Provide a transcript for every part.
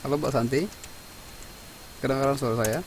Halo Mbak Santi, kedengaran suara saya?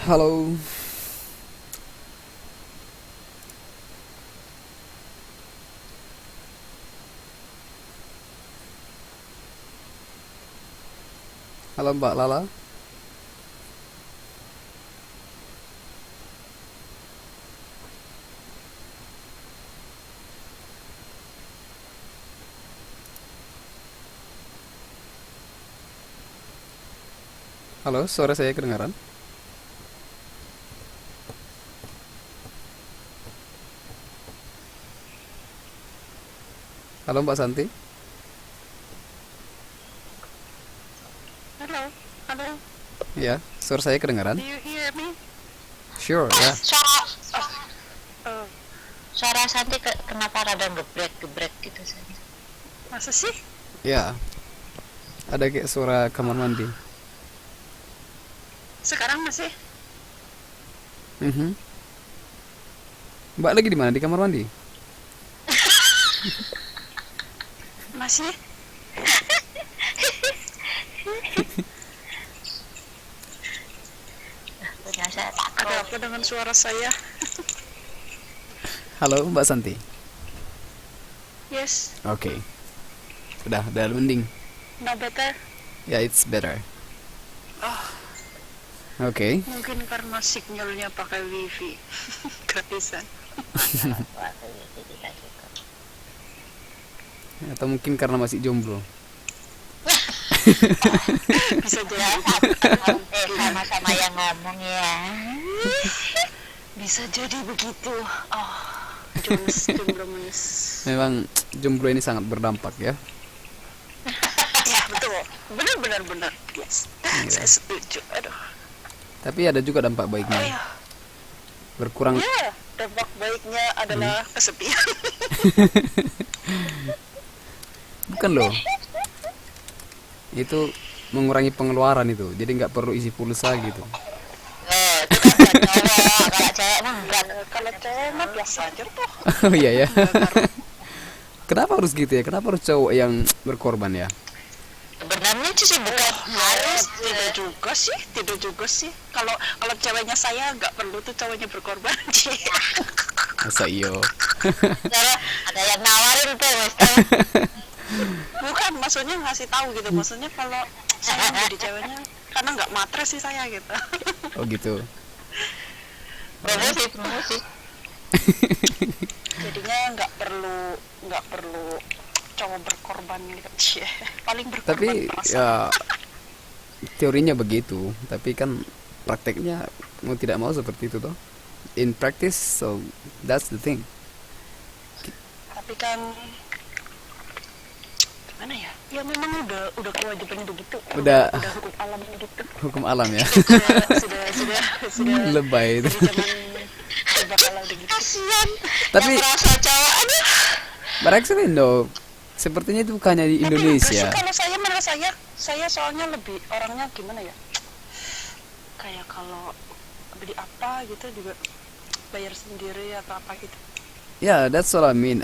Halo, Halo Mbak Lala. Halo, suara saya kedengaran? Halo Mbak Santi. Hello, hello. Ya, suara saya kedengaran? Do you hear me? Sure, ya. Suara Oh, suara Santi kenapa rada gebrek-gebrek gitu saja. masa sih? Ya, ada kayak suara kamar mandi. Sekarang masih? Mhm. Mbak lagi di mana? Di kamar mandi? Masih? Punya saya tak Ada apa dengan suara saya? Halo Mbak Santi. Yes, Oke. Udah mending. now better. Ya, it's better. Oh, Oke. mungkin karena signalnya pakai wifi gratisan. Atau mungkin karena masih jomblo. Bisa jadi, sama-sama yang ngomong ya. bisa jadi begitu. Oh, jomblo manis. Memang jomblo ini sangat berdampak ya. Ya betul, benar. Yes, Iya. saya setuju. Aduh, Tapi ada juga dampak baiknya. ya, Berkurang ya. Dampak baiknya adalah kesepian. bukan loh. Itu mengurangi pengeluaran itu. Jadi nggak perlu isi pulsa gitu. Itu kan cowok, kalau cewek mah enggak. Kalau cewek mah biasa aja tuh. Oh iya ya. Nggak ngaruh. Kenapa harus gitu ya? Kenapa harus cowok yang berkorban ya? Sebenarnya sih bukan harus Tidak juga sih. Kalau kalau ceweknya saya nggak perlu tuh cowoknya berkorban. Masa iyo? Cara ada yang nawarin tuh Mister. Bukan, maksudnya ngasih tahu gitu. Maksudnya kalau saya jadi ceweknya, karena nggak matre sih saya gitu. Oh gitu. Promosi. Jadinya nggak perlu cowok berkorban gitu. Cie, paling berkorban Tapi perasaan. ya teorinya begitu. Tapi kan prakteknya mau tidak mau seperti itu toh. In practice, so that's the thing. Tapi kan gimana ya? Ya memang udah kewajibannya begitu. Udah Hukum alam begitu. hukum alam ya. Sudah Lebay itu. dari zaman serba kalah udah gitu. Kasihan. Tapi Yang merasa cowok aduh. but actually no. Sepertinya itu bukannya di Tapi enggak Indonesia. sih, kalau saya malah saya soalnya lebih orangnya gimana ya? Kayak kalau beli apa gitu juga bayar sendiri atau apa gitu. Yeah, that's what I mean.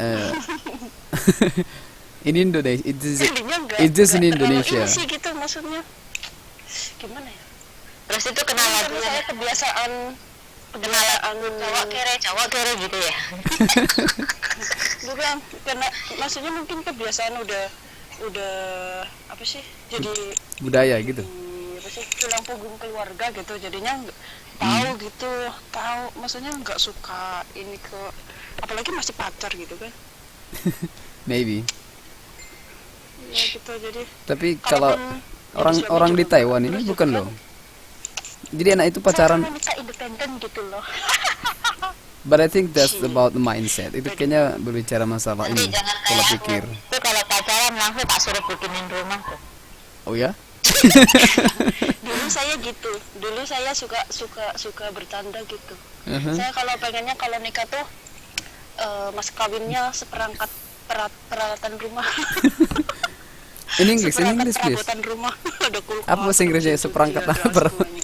In Indonesia, Jadinya enggak. it's just in enggak terlalu Indonesia. ini sih gitu maksudnya. Gimana ya? Terus itu kenal Karena lagunya saya kebiasaan cowok kere gitu ya. bukan karena maksudnya mungkin kebiasaan udah apa sih? Jadi Budaya gitu. apa sih tulang punggung keluarga gitu jadinya tahu gitu maksudnya nggak suka ini ke apalagi masih pacar gitu kan Maybe. ya gitu jadi Tapi kalau kalaupun jadi orang suami di juga Taiwan ini terus bukan juga loh. Jadi anak itu pacaran. saya wanita independen gitu loh. But I think that's about the mindset. Itu kayaknya berbicara masalah Nanti ini, jangan pola kayak pikir. itu kalau pacaran langsung tak suruh bikinin rumah tuh. Oh ya? dulu saya suka bercanda gitu. Uh-huh. Saya kalau pengennya kalau nikah tuh mas kawinnya seperangkat peralatan rumah. In English, please. Perabotan rumah. Ada kulkas. Apa bahasa Inggrisnya? ada Seperangkat cuci, ada apa? semuanya.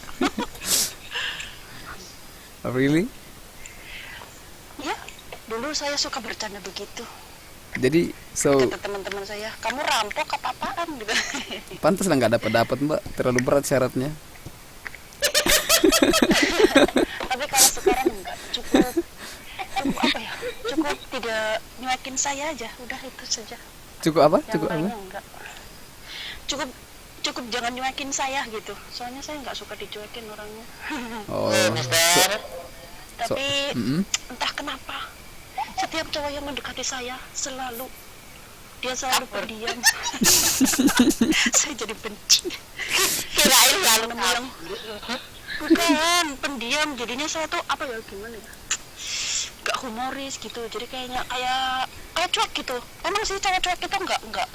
Oh, really? Ya, dulu saya suka bercanda begitu. Jadi, so Kata teman-teman saya, kamu rampok apa-apaan gitu. pantas lah nggak dapat Mbak. Terlalu berat syaratnya. Tapi kalau sekarang enggak, cukup apa ya? Cukup tidak nyuekin saya aja, udah itu saja. Cukup apa? Yang Cukup apa? lainnya enggak. Cukup cukup jangan nyuekin saya gitu, soalnya saya nggak suka dicuekin orangnya. Oh, Mister. Tapi mm-mm. entah kenapa setiap cowok yang mendekati saya selalu dia selalu pendiam. Saya jadi benci. Kirain lalu Nemu yang bukan pendiam, jadinya saya tuh apa ya, gimana ya, gak humoris gitu, jadi kayak cuek gitu. Emang sih cowok cuek itu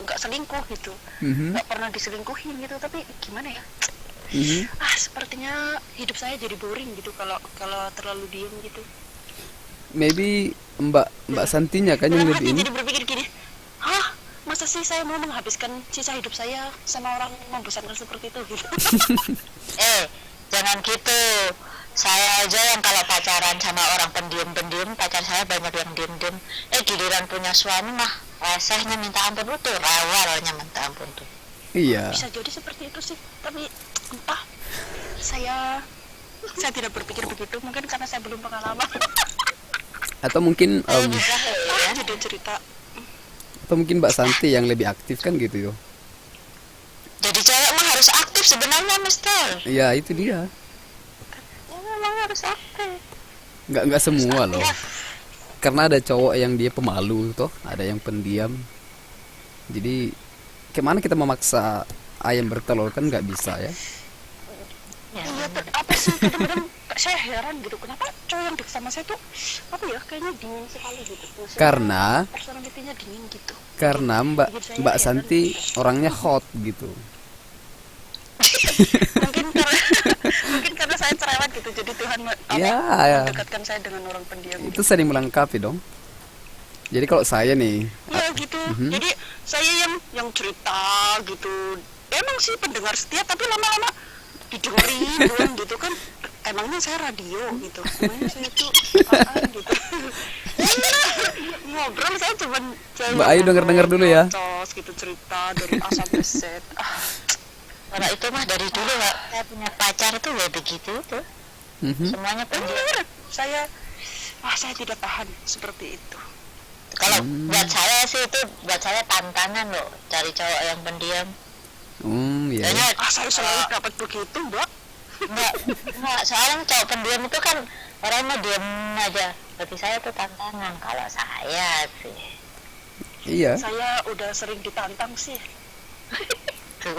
nggak selingkuh gitu, Mhm. nggak pernah diselingkuhin gitu, tapi gimana ya, Mhm. sepertinya hidup saya jadi boring gitu kalau kalau terlalu diem gitu. Maybe Mbak Santinya kan yang Dalam lebih hati ini. jadi berpikir gini, masa sih saya mau menghabiskan sisa hidup saya sama orang membosankan seperti itu gitu. Jangan gitu. Saya aja yang kalau pacaran sama orang pendiam-pendiam, pacar saya banyak yang diem-diem. Giliran punya suami mah resehnya minta ampun tuh, rewelnya minta ampun tuh. Iya. Bisa jadi seperti itu sih, tapi entah, saya tidak berpikir begitu, mungkin karena saya belum pengalaman. Atau mungkin Bisa ya. Jadi cerita atau mungkin Mbak Santi yang lebih aktif kan gitu yo. Jadi cewek mah harus aktif sebenarnya, Mister. Iya, itu dia. Ya, memang harus aktif. Nggak semua loh. Karena ada cowok yang dia pemalu toh, ada yang pendiam. Jadi kemana kita memaksa ayam bertelur, kan nggak bisa ya. Ya, iya, apa sih, kadang-kadang saya heran gitu, kenapa cowok yang deket sama saya tuh apa ya, kayaknya dingin sekali gitu. Maksudnya Karena personalitinya dingin gitu. Mbak Santi orangnya hot gitu. Mungkin karena mungkin karena saya cerewet gitu, jadi Tuhan Ya. mendekatkan saya dengan orang pendiam. Itu saling melengkapi dong. Jadi kalau saya nih, Ya gitu. Jadi saya yang cerita gitu. Emang sih pendengar setia, tapi lama-lama didengerin doang gitu kan. Emangnya saya radio gitu. Emangnya saya tuh apaan gitu. Ngobrol saya cuman Mbak Ayu denger-denger dulu ya. Cos gitu, cerita dari A sampai Z. kalau itu mah dari dulu Pak, saya punya pacar tuh ya begitu tuh. mhm. Semuanya pendiam. Bener. Saya tidak tahan seperti itu. Kalau buat saya sih itu buat saya tantangan loh, cari cowok yang pendiam. Iya. Soalnya Saya selalu dapat begitu, Mbak. enggak, soalnya cowok pendiam itu kan orangnya diam aja. Bagi saya itu tantangan. Kalau saya sih Iya. Saya udah sering ditantang sih. tuh.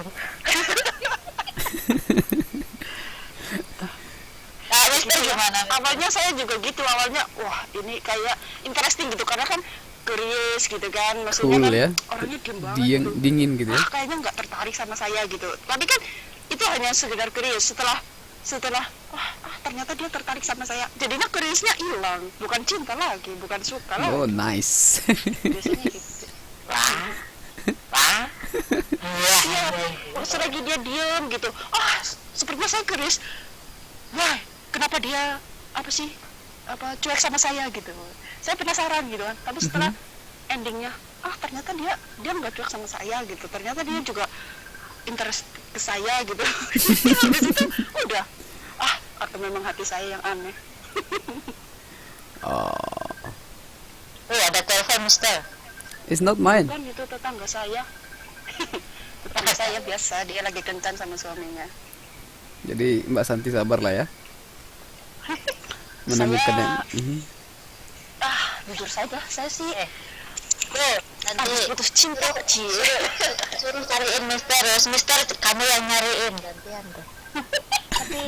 Nah, Mister gimana? Awalnya saya juga gitu, awalnya wah ini kayak interesting gitu, karena kan curious gitu kan, maksudnya Cool kan ya. orangnya diem banget Dingin, gitu. dingin gitu ya. Kayaknya nggak tertarik sama saya gitu, tapi kan itu hanya sekedar curious. Setelah ternyata dia tertarik sama saya, jadinya curiousnya hilang, bukan cinta lagi, bukan suka Oh, lagi. nice. Biasanya gitu. Wah. Iya, pas lagi dia diem gitu, sepertinya saya curious, wah kenapa dia cuek sama saya gitu, saya penasaran gitu kan. Tapi setelah endingnya, ternyata dia nggak cuek sama saya gitu, ternyata dia juga interest ke saya gitu. Habis itu udah, atau memang hati saya yang aneh. Oh, Ada telepon Mister. it's not mine. Kan itu tetangga saya. Tetangga saya biasa, dia lagi kencan sama suaminya. Jadi Mbak Santi sabar lah ya. Menemukan yang Jujur saja, saya sih Tuh, nanti habis putus cinta, suruh cariin Mister, Mister kamu yang nyariin gantian tuh. tapi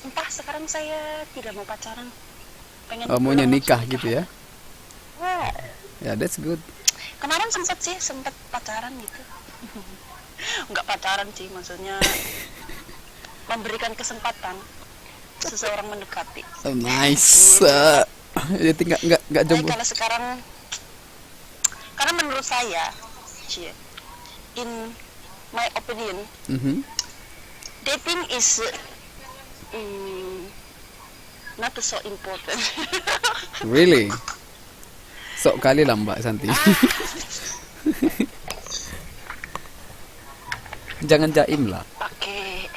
entah sekarang saya tidak mau pacaran, pengen maunya pulang nikah langsung gitu ya. Wah, Ya, that's good. Kemarin sempat pacaran gitu. Nggak pacaran sih, maksudnya memberikan kesempatan seseorang mendekati. Oh, nice. Jadi nggak Tapi jomblo. kalau sekarang, karena menurut saya, in my opinion, Mhm. dating is not so important. Really? Sok kali lah Mbak Santi. Jangan jaim lah. Oke.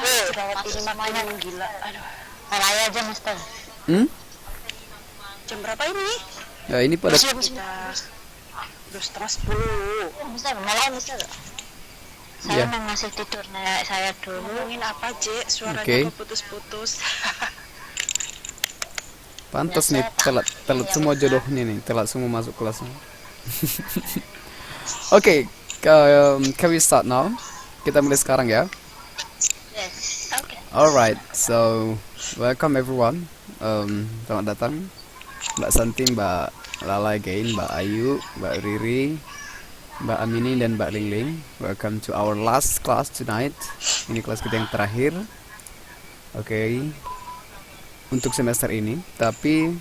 Jerawat ini semuanya makin gila. Aduh. mulai aja Mister. Jam berapa ini? Ya ini pada Udah 9:30. Mister, mulai Mister. Saya Ya. memang masih tidur nenek saya dulu. Ngomongin apa, Cek? Suaranya Oke. kok putus-putus. Pantas Biasa, nih Pak. telat telat Iya, semua Pak. jodohnya nih, telat semua masuk kelasnya. Oke, can we start now? Kita mulai sekarang ya. Yes. Oke. Alright, so welcome everyone. Selamat datang Mbak Santi, Mbak Lala again, Mbak Ayu, Mbak Riri, Mbak Amini dan Mbak Lingling. Welcome to our last class tonight. Ini kelas kita yang terakhir. Oke. Untuk semester ini, tapi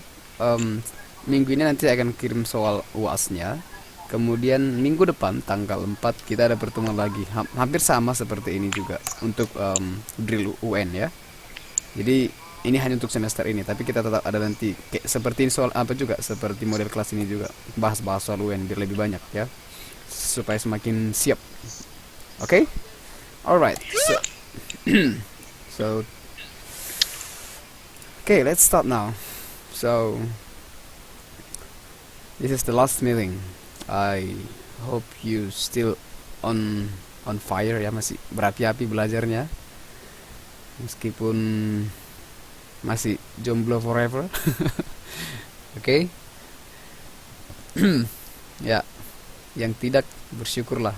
minggu ini nanti akan kirim soal UASnya. Kemudian minggu depan tanggal 4 kita ada pertemuan lagi. Hampir sama seperti ini juga untuk drill UN ya. Jadi ini hanya untuk semester ini, tapi kita tetap ada nanti kayak seperti ini soal apa juga, seperti model kelas ini juga, bahas-bahas soal UN biar lebih banyak ya, supaya semakin siap. Oke? Alright. So okay, let's start now. So this is the last meeting. I hope you still on fire ya, masih berapi-api belajarnya. Meskipun masih jomblo forever. Oke. Ya, yang tidak bersyukurlah.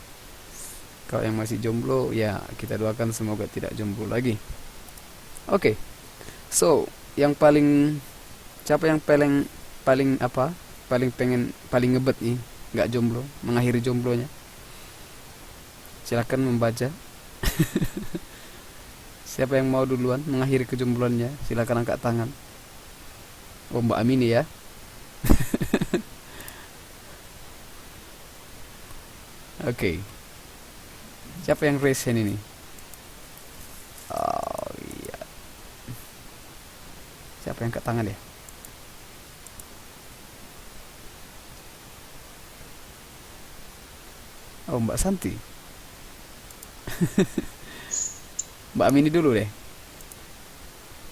Kalau yang masih jomblo ya kita doakan semoga tidak jomblo lagi. Oke. So, yang paling siapa yang paling apa? Paling ngebet nih, nggak jomblo, mengakhiri jomblonya. Silakan membaca. Siapa yang mau duluan mengakhiri kejombloannya? Silakan angkat tangan. Oh, Mbak Amini ya. Oke. Siapa yang raise hand ini? Oh iya. Siapa yang angkat tangan ya? Oh, Mbak Santi. Mbak Amini dulu deh.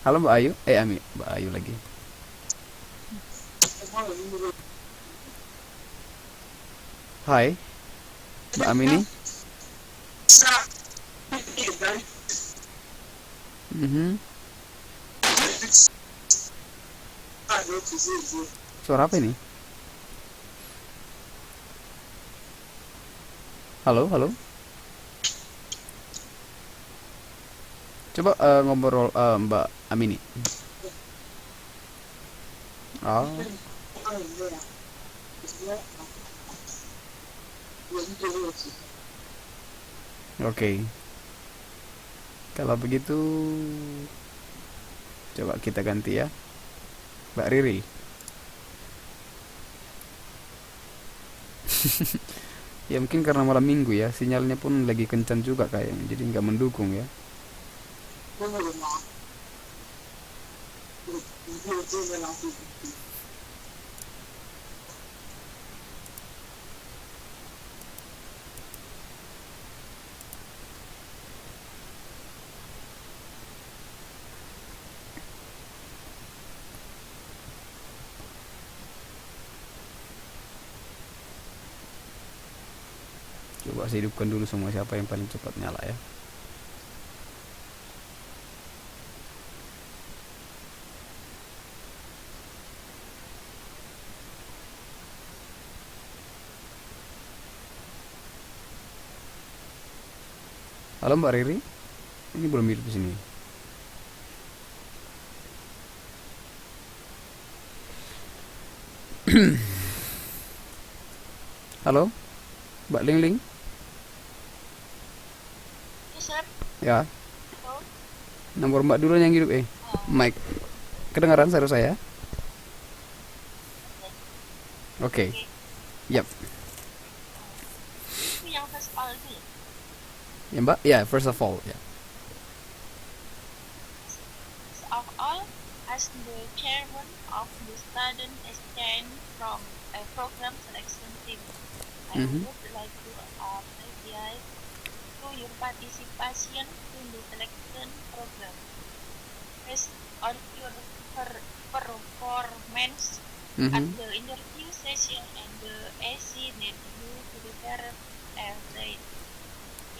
Halo Mbak Ayu. Mbak Ayu lagi. Hai, Mbak Amini. Mhm. Suara apa ini? Halo, halo. Coba ngobrol Mbak Amini. Oh, oke. Kalau begitu coba kita ganti ya. Mbak Riri. Ya mungkin karena malam minggu ya, sinyalnya pun lagi kencang juga kayaknya, jadi nggak mendukung ya. Coba saya hidupkan dulu semua, siapa yang paling cepat nyala ya. Halo Mbak Riri. Ini belum hidup di sini. Halo Mbak Lingling. Ya. Nomor Mbak dulu yang hidup Mike. Kedengaran suara saya? Oke. Yap. Yang first all dulu. Ya Mbak? Ya, first of all ya. Of all, as the chairman of the student exchange from a program selection team, I Mhm. would like to appreciate to your participation in the selection program. Based on your performance at Mhm. the interview session and the AC that you prepared every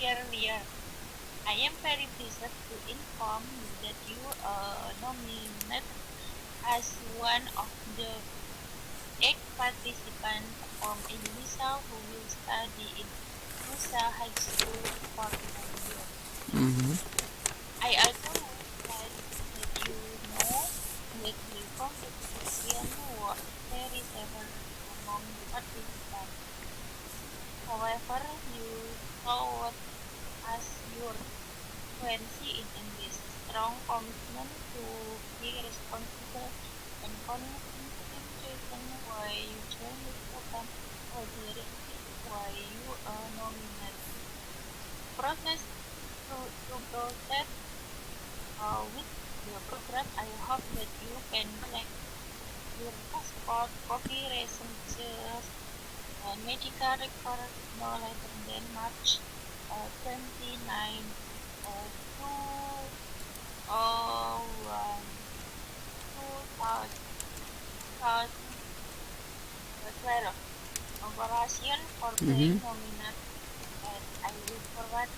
earlier. I am very pleased to inform you that you are nominated as one of the 8 participants from Indonesia who will study in Nusa High School for 9 years. Mhm. I also would like that you know that the competition was very severe among the participants. However, you showed as your fluency in English, strong commitment to be responsible, and concentration why you joined the program or the reason why you are nominated. Process to process with the program, I hope that you can collect your passport, copy references, and medical record no later than March 29, uh, 2012. Congratulations for being Mhm. nominated, and I look forward to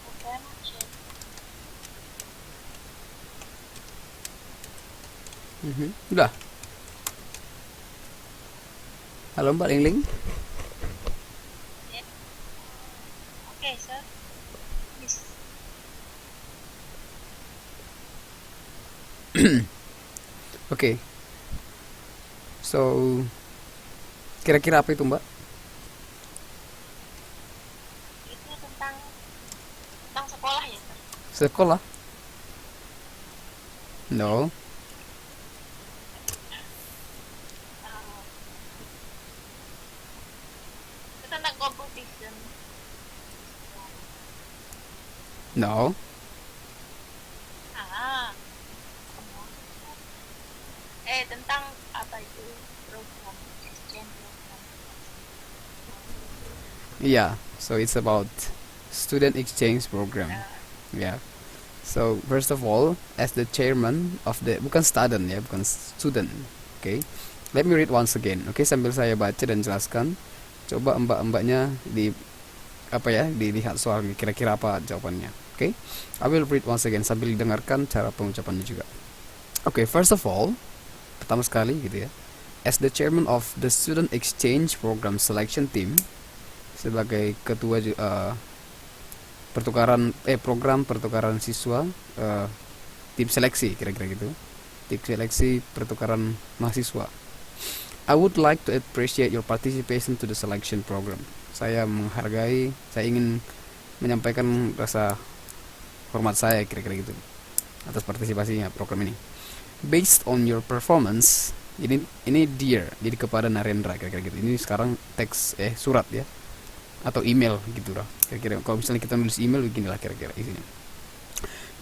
program. Mhm. Udah. Halo Mbak Lingling. Okay, sir. Yes. Oke. So, kira-kira apa itu Mbak? Itu tentang sekolah ya, sir. Sekolah? No. Itu tentang competition. No. Ah, tentang apa itu program exchange program. Yeah. So it's about student exchange program. Yeah. So first of all, as the chairman of the bukan student ya, bukan student. Okay. Let me read once again. Okay, sambil saya baca dan jelaskan. Coba mbak-mbaknya dilihat soalnya kira-kira apa jawabannya. Okay. I will read once again sambil dengarkan cara pengucapannya juga. Okay, first of all, pertama sekali gitu ya. As the chairman of the student exchange program selection team, sebagai ketua program pertukaran siswa, tim seleksi kira-kira gitu, tim seleksi pertukaran mahasiswa. I would like to appreciate your participation to the selection program. Saya ingin menyampaikan rasa hormat saya kira-kira gitu atas partisipasinya program ini. Based on your performance, ini dear, jadi kepada Narendra kira-kira gitu. Ini sekarang teks surat ya, atau email gitu lah kira-kira. Kalau misalnya kita nulis email beginilah kira-kira isinya.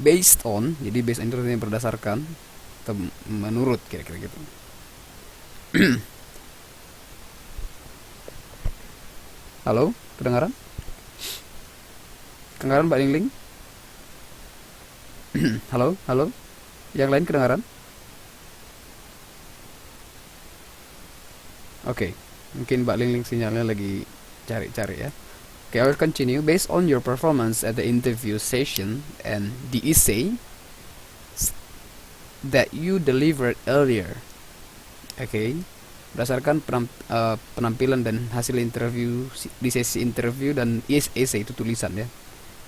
Based on, jadi based on itu artinya berdasarkan atau menurut kira-kira gitu. Halo, kedengaran? Kedengaran Mbak Lingling? Halo, halo. Yang lain kedengaran? Oke, mungkin Mbak Lingling sinyalnya lagi cari-cari ya. Okay, I will continue. Based on your performance at the interview session and the essay that you delivered earlier. Okay, berdasarkan penampilan dan hasil interview di sesi interview dan essay itu tulisan ya.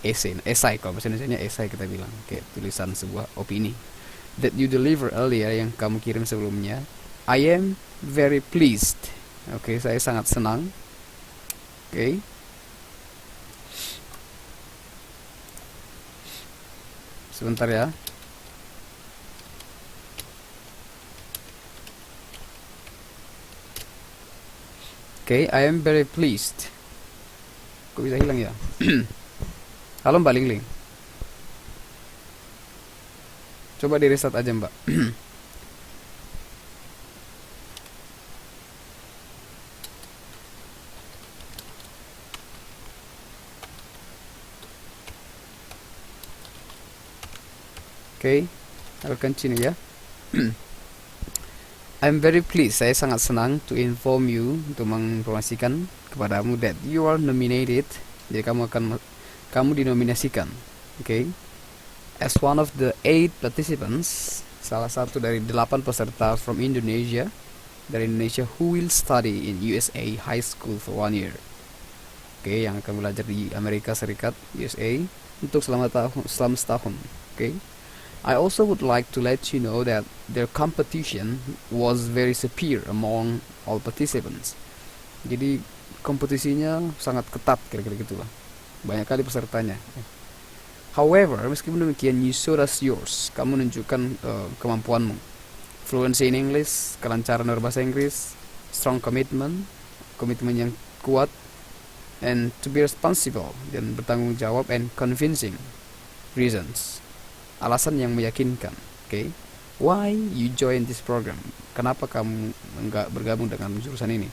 Esai kalau bahasa Indonesia esai kita bilang, kayak tulisan sebuah opini that you deliver earlier yang kamu kirim sebelumnya. I am very pleased. Oke, saya sangat senang. Oke. Sebentar ya. Oke, I am very pleased. Kok bisa hilang ya? Halo Mbak Lingling. Coba di reset aja Mbak. Okay, I'll continue ya. I'm very pleased. Saya sangat senang to inform you, untuk menginformasikan kepadamu that you are nominated. Jadi kamu dinominasikan. Okay? As one of the 8 participants, salah satu dari 8 peserta from Indonesia, dari Indonesia, who will study in USA high school for 1 year. Oke, yang akan belajar di Amerika Serikat, USA, untuk selama setahun. Oke. I also would like to let you know that their competition was very severe among all participants. Jadi kompetisinya sangat ketat, kira-kira gitulah. Banyak kali pesertanya. However, meskipun demikian, you showed us yours. Kamu menunjukkan kemampuanmu. Fluency in English, kelancaran berbahasa Inggris, strong commitment, komitmen yang kuat, and to be responsible, dan bertanggung jawab, and convincing reasons, alasan yang meyakinkan. Okay, why you join this program? Kenapa kamu enggak bergabung dengan jurusan ini?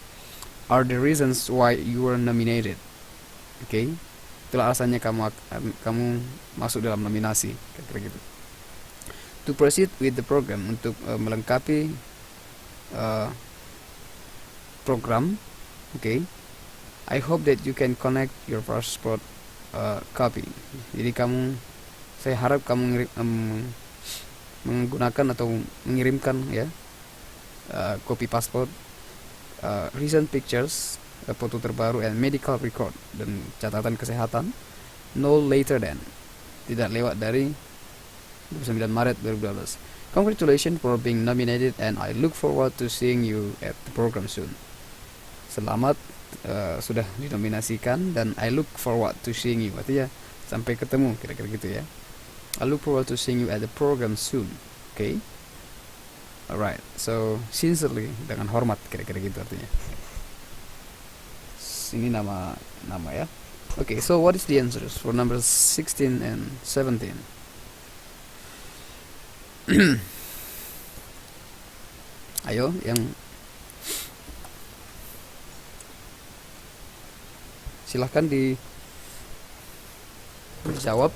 Are the reasons why you were nominated? Okay, itulah alasannya kamu masuk dalam nominasi, kira-kira gitu. To proceed with the program, untuk melengkapi program, okay, I hope that you can connect your passport copy. Jadi saya harap kamu menggunakan atau mengirimkan ya kopi paspor, recent pictures, foto terbaru, and medical record, dan catatan kesehatan, no later than, tidak lewat dari 29 Maret 2012. Congratulations for being nominated, and I look forward to seeing you at the program soon. Selamat sudah dinominasikan, dan I look forward to seeing you, artinya sampai ketemu, kira-kira gitu ya. I look forward to seeing you at the program soon. Okay, alright, so sincerely, dengan hormat, kira-kira gitu artinya. Ini nama ya. Okay, so what is the answers for numbers 16 and 17? Ayo, yang silahkan dijawab.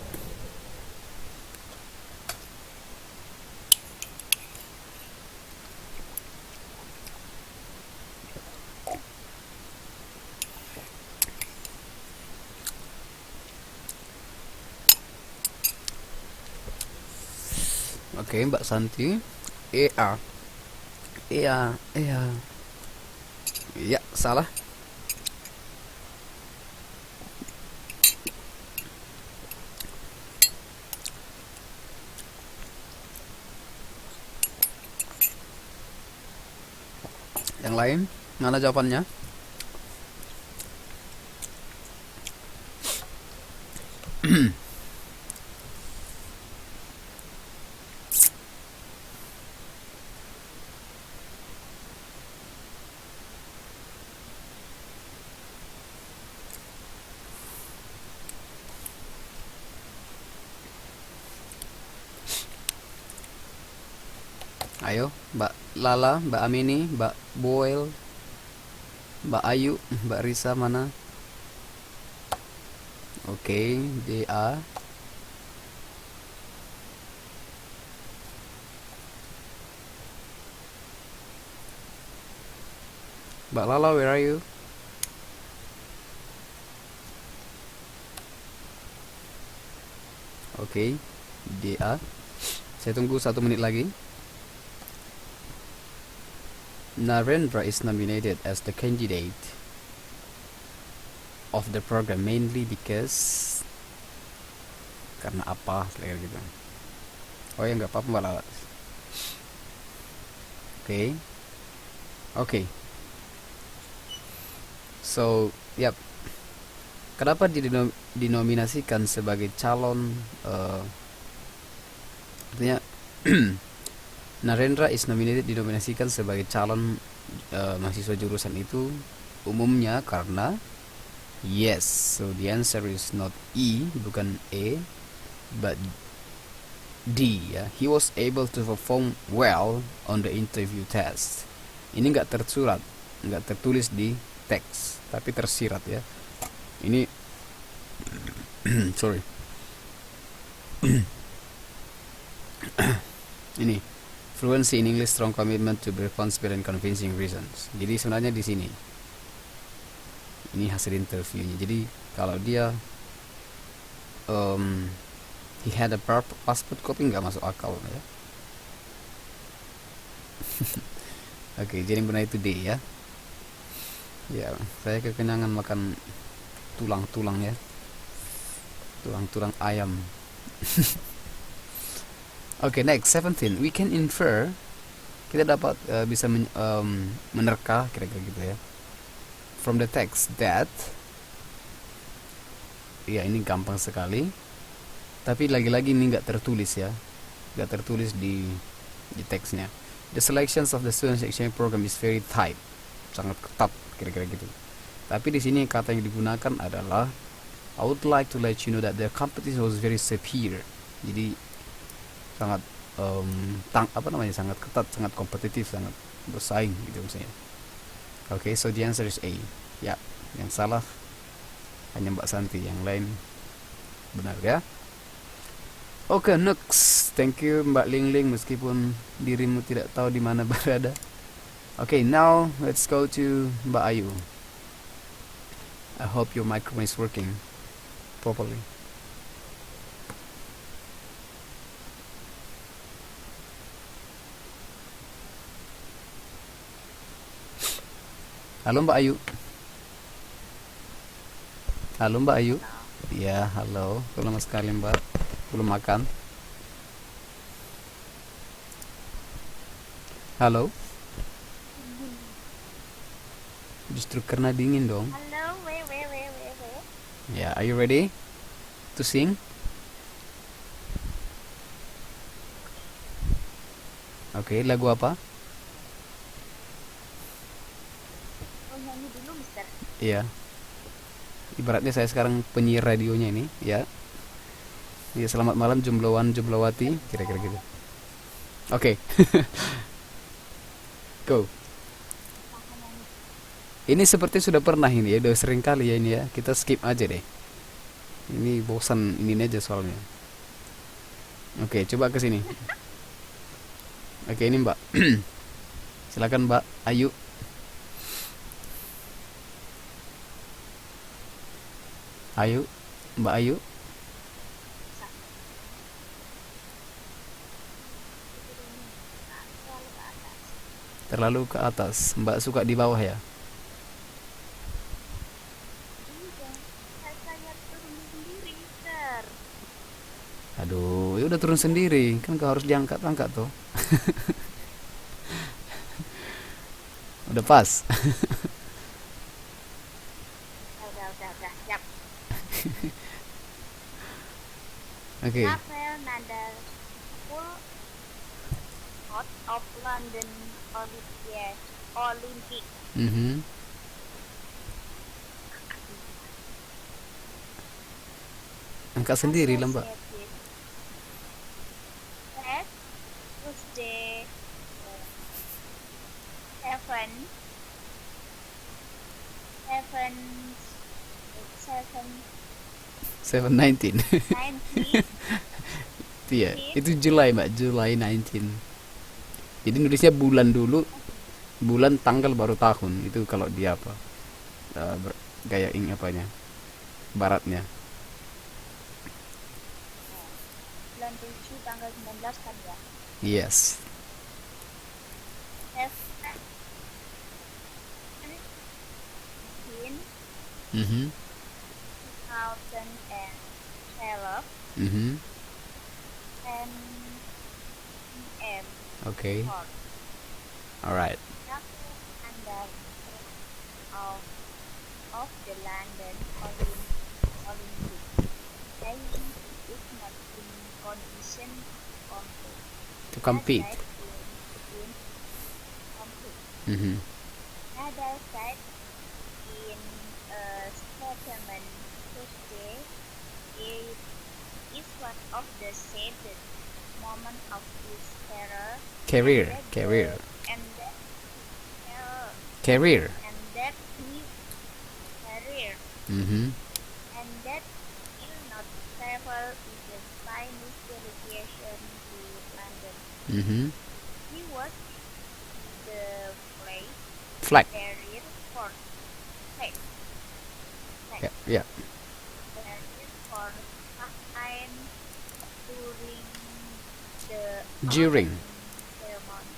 Oke, Mbak Santi. EA. Ya, salah. Yang lain, mana jawabannya? Ayo, Mbak Lala, Mbak Amini, Mbak Boel, Mbak Ayu, Mbak Risa mana? Oke, DA. Mbak Lala, where are you? Oke, DA. Saya tunggu 1 menit lagi. Narendra is nominated as the candidate of the program mainly because, karena apa, kayak gitu. Oh ya, nggak apa-apa Mbak Lala. Oke. So, yap. Kenapa dinominasikan sebagai calon? Artinya Narendra is nominated, dinominasikan sebagai calon mahasiswa jurusan itu umumnya karena yes. So the answer is not E, bukan A, but D ya. He was able to perform well on the interview test. Ini nggak tersurat, nggak tertulis di teks, tapi tersirat ya. Ini sorry. Ini Fluency in English, strong commitment to be responsible and convincing reasons. Jadi sebenarnya di sini ini hasil interviewnya. Jadi kalau dia he had a passport copy, nggak masuk akal ya. Oke, jadi benar itu D ya. Ya, saya kekenyangan makan tulang-tulang ya. Tulang-tulang ayam. Oke, next 17. We can infer, kita dapat bisa menerka kira-kira gitu ya. From the text that, ya ini gampang sekali. Tapi lagi-lagi ini nggak tertulis ya, nggak tertulis di teksnya. The selections of the students exchange program is very tight, sangat ketat kira-kira gitu. Tapi di sini kata yang digunakan adalah I would like to let you know that the competition was very severe. Jadi sangat sangat ketat, sangat kompetitif, sangat bersaing gitu misalnya. Okay, so the answer is A. Ya, yang salah hanya Mbak Santi, yang lain benar ya. Oke, next. Thank you Mbak Ling Ling, meskipun dirimu tidak tahu di mana berada. Okay, now let's go to Mbak Ayu. I hope your microphone is working properly. Halo Mbak Ayu. Halo Mbak Ayu. Ya, halo. Lama sekali Mbak. Belum makan. Halo. Justru karena dingin dong. Halo, we. Ya, are you ready to sing? Oke, lagu apa? Oh, nyanyi dulu, Mister. Iya. Ibaratnya saya sekarang penyiar radionya ini, ya. Ya, selamat malam Jomblowan Jomblowati, kira-kira gitu. Oke. Go. Ini seperti sudah pernah ini ya, udah sering kali ya ini ya. Kita skip aja deh. Ini bosan ini aja soalnya. Oke, coba ke sini. Oke, ini Mbak. Silakan Mbak Ayu. Ayu, Mbak Ayu. Terlalu ke atas. Mbak suka di bawah ya? Saya turun sendiri, Mister. Aduh, ya udah turun sendiri. Kan kau harus diangkat-angkat tuh. Udah pas. Udah, siap. Oke. Rafael Nadal full out of London Olympic. Angkat sendiri lah Mbak. Last Tuesday 7/19. 19. Iya, itu Julai Mbak, Julai 19. Jadi nulisnya bulan dulu, bulan tanggal baru tahun. Itu kalau dia apa? Gaya apanya? Baratnya. Bulan 7 tanggal 19 kan ya? Yes. 2012 Mhm. 10 p.m. Okay. Alright. Under of the London Olympic. They is not in condition To compete. Mhm. Nadal said in a statement Tuesday, it is one of the saddest moments of his Career. and that Career. Mhm. and that will not travel with the Chinese delegation to London. Mhm. He Flag. Career for flag. Ya, ya. Career for time during the During. ceremony.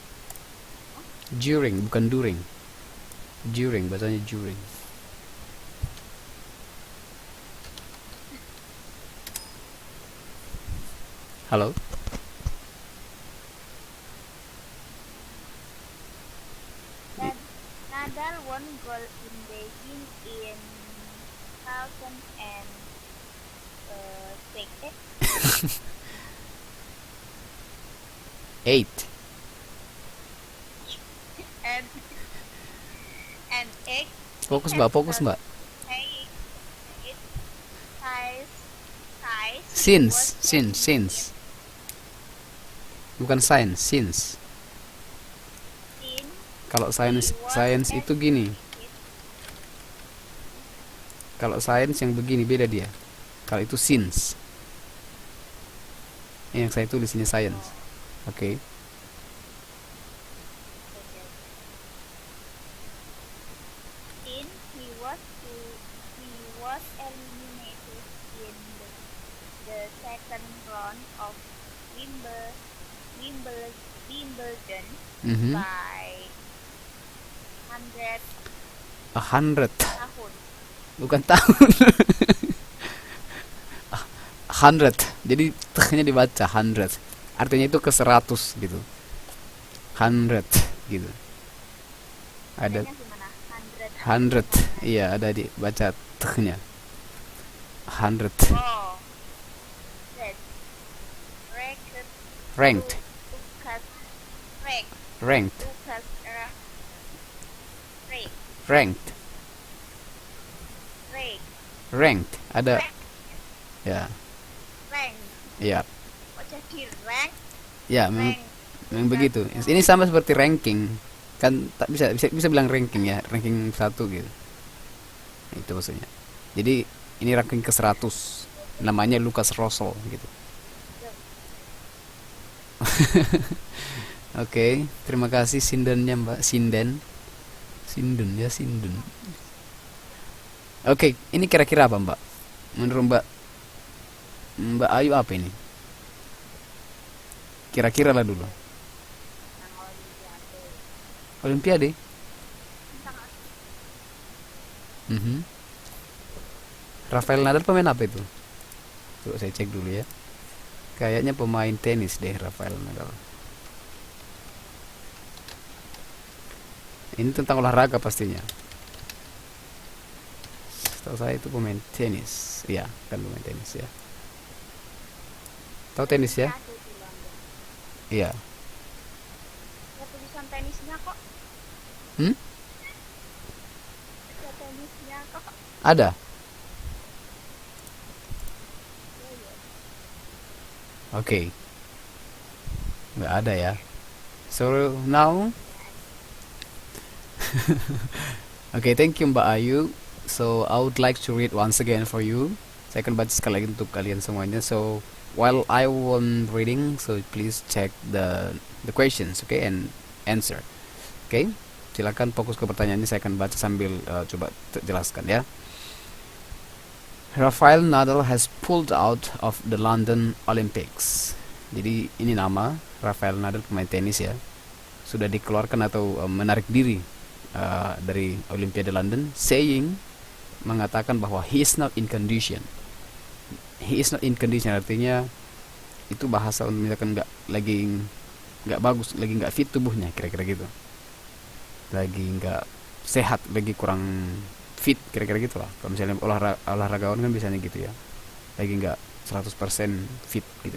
During, bukan during. During, bahasanya during. Halo? Nadal won gold in Beijing in 2006. 8. and egg Fokus mbak, fokus mbak. it size Since. Bukan science, since. in Kalau science itu gini. Kalau science yang begini beda dia. Kalau itu since. Yang saya tulis ini science. Oke. in he was eliminated in the second round of Wimbledon Mhm. by 100 100. tahun. Bukan tahun. 100. Jadi tehnya dibaca 100. Artinya itu ke 100 gitu. 100 gitu. Ada Bacanya gimana? 100. Iya, ada di baca tehnya. 100. Oh, that record Ranked. Lucas Ranked. Lucas Ranked. Ranked. Ada ya. rank. Ya. Kok jadi rank? Ya, memang begitu. Ini sama seperti ranking. Kan tak bisa bilang ranking ya, ranking 1 gitu. Itu maksudnya. Jadi ini ranking ke 100. Namanya Lucas Russell gitu. Oke, terima kasih sindennya Mbak. Sinden ya, sinden. Oke, ini kira-kira apa Mbak? Menurut Mbak Ayu apa ini? Kira-kira lah dulu. Olimpiade. Mhm. Rafael Nadal pemain apa itu? Coba saya cek dulu ya. Kayaknya pemain tenis deh Rafael Nadal. Ini tentang olahraga pastinya. Setahu saya itu pemain tenis. Iya, kan pemain tenis ya. Tahu tenis ya? Ada di London. Iya. Ada tulisan tenisnya kok. Hmm? Ada tenisnya kok. Ada. Iya, iya. Oke. Nggak ada ya. So now okay, thank you Mbak Ayu. So I would like to read once again for you. Saya akan baca sekali lagi untuk kalian semuanya. So while I won't reading, so please check the questions, okay, and answer. Okay, silakan fokus ke pertanyaannya. Saya akan baca sambil coba jelaskan ya. Rafael Nadal has pulled out of the London Olympics. Jadi ini nama Rafael Nadal, pemain tenis ya, sudah dikeluarkan atau menarik diri dari Olimpiade London, saying, mengatakan bahwa he is not in condition. He is not in condition artinya itu bahasa untuk misalkan nggak bagus, lagi nggak fit tubuhnya, kira-kira gitu, lagi nggak sehat, lagi kurang fit, kira-kira gitu lah. Kalau misalnya olahragawan kan biasanya gitu ya, lagi nggak 100% fit gitu,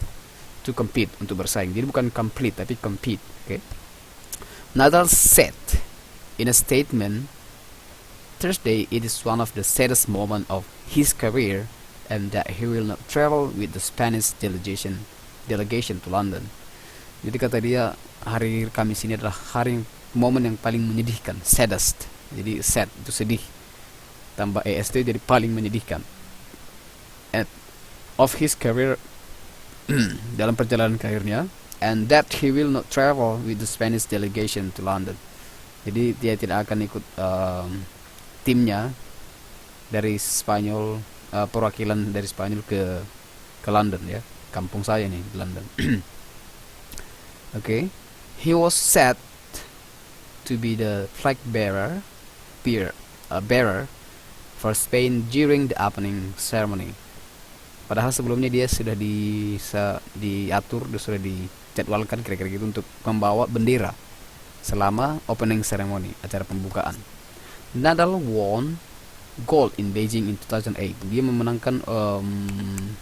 to compete, untuk bersaing. Jadi bukan complete tapi compete. Okay? Nadal said in a statement Thursday it is one of the saddest moments of his career and that he will not travel with the Spanish delegation to London. Jadi kata dia, hari Kamis ini adalah momen yang paling menyedihkan, saddest. Jadi sad itu sedih, tambah est jadi paling menyedihkan, and of his career dalam perjalanan karirnya, and that he will not travel with the Spanish delegation to London. Jadi dia tidak akan ikut timnya dari Spanyol, perwakilan dari Spanyol ke London ya, kampung saya nih di London. Okay, he was set to be the flag bearer for Spain during the opening ceremony. Padahal sebelumnya dia sudah diatur, sudah dijadwalkan kira-kira gitu untuk membawa bendera selama opening ceremony, acara pembukaan. Nadal won gold in Beijing in 2008. Dia memenangkan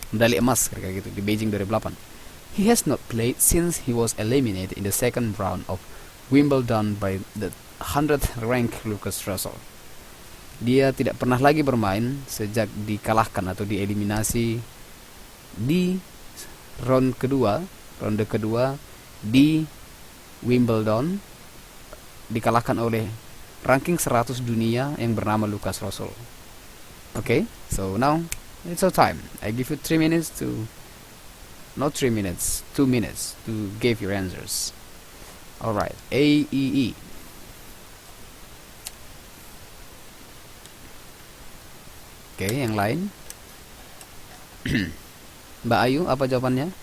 medali emas kira-kira gitu di Beijing 2008. He has not played since he was eliminated in the second round of Wimbledon by the 100th ranked Lucas Rosol. Dia tidak pernah lagi bermain sejak dikalahkan atau dieliminasi di ronde kedua di Wimbledon, dikalahkan oleh ranking 100 dunia yang bernama Lucas Rosol. Okay, so now it's our time. I give you 3 minutes to, not 3 minutes, 2 minutes to give your answers. Alright, A, E, E. Oke, yang lain. Mbak Ayu, apa jawabannya?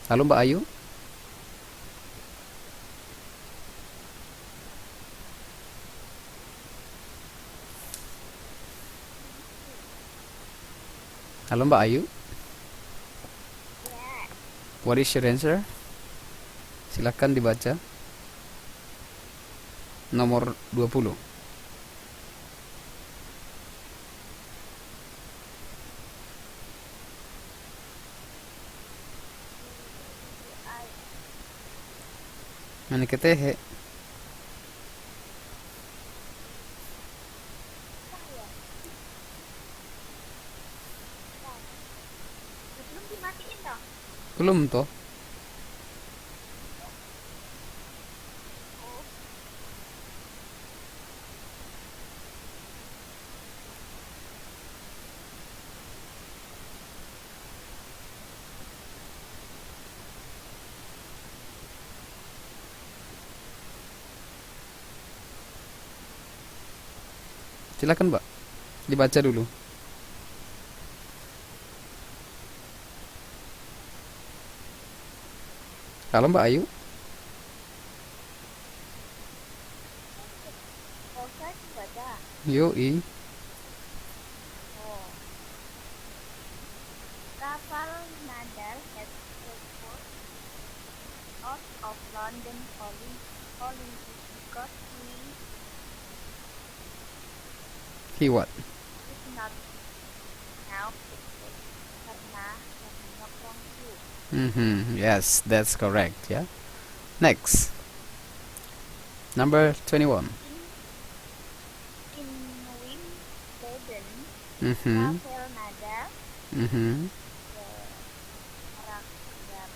Halo Mbak Ayu? Halo Mbak Ayu? What is your answer? Silakan dibaca. Nomor 20. Mana ketehe? Belum dimatiin dong. Belum toh? Silakan Mbak, dibaca dulu. Halo Mbak Ayu? Oh, saya baca. Yoi. Oh. Rafael Nadal has pulled out of London Olympics because He what? is not now fit karena nyokong you. Yes, that's correct, yeah. Next. Number 21. In Wimbledon, Mhm. Rafael Nadal, Mhm. the Rakyat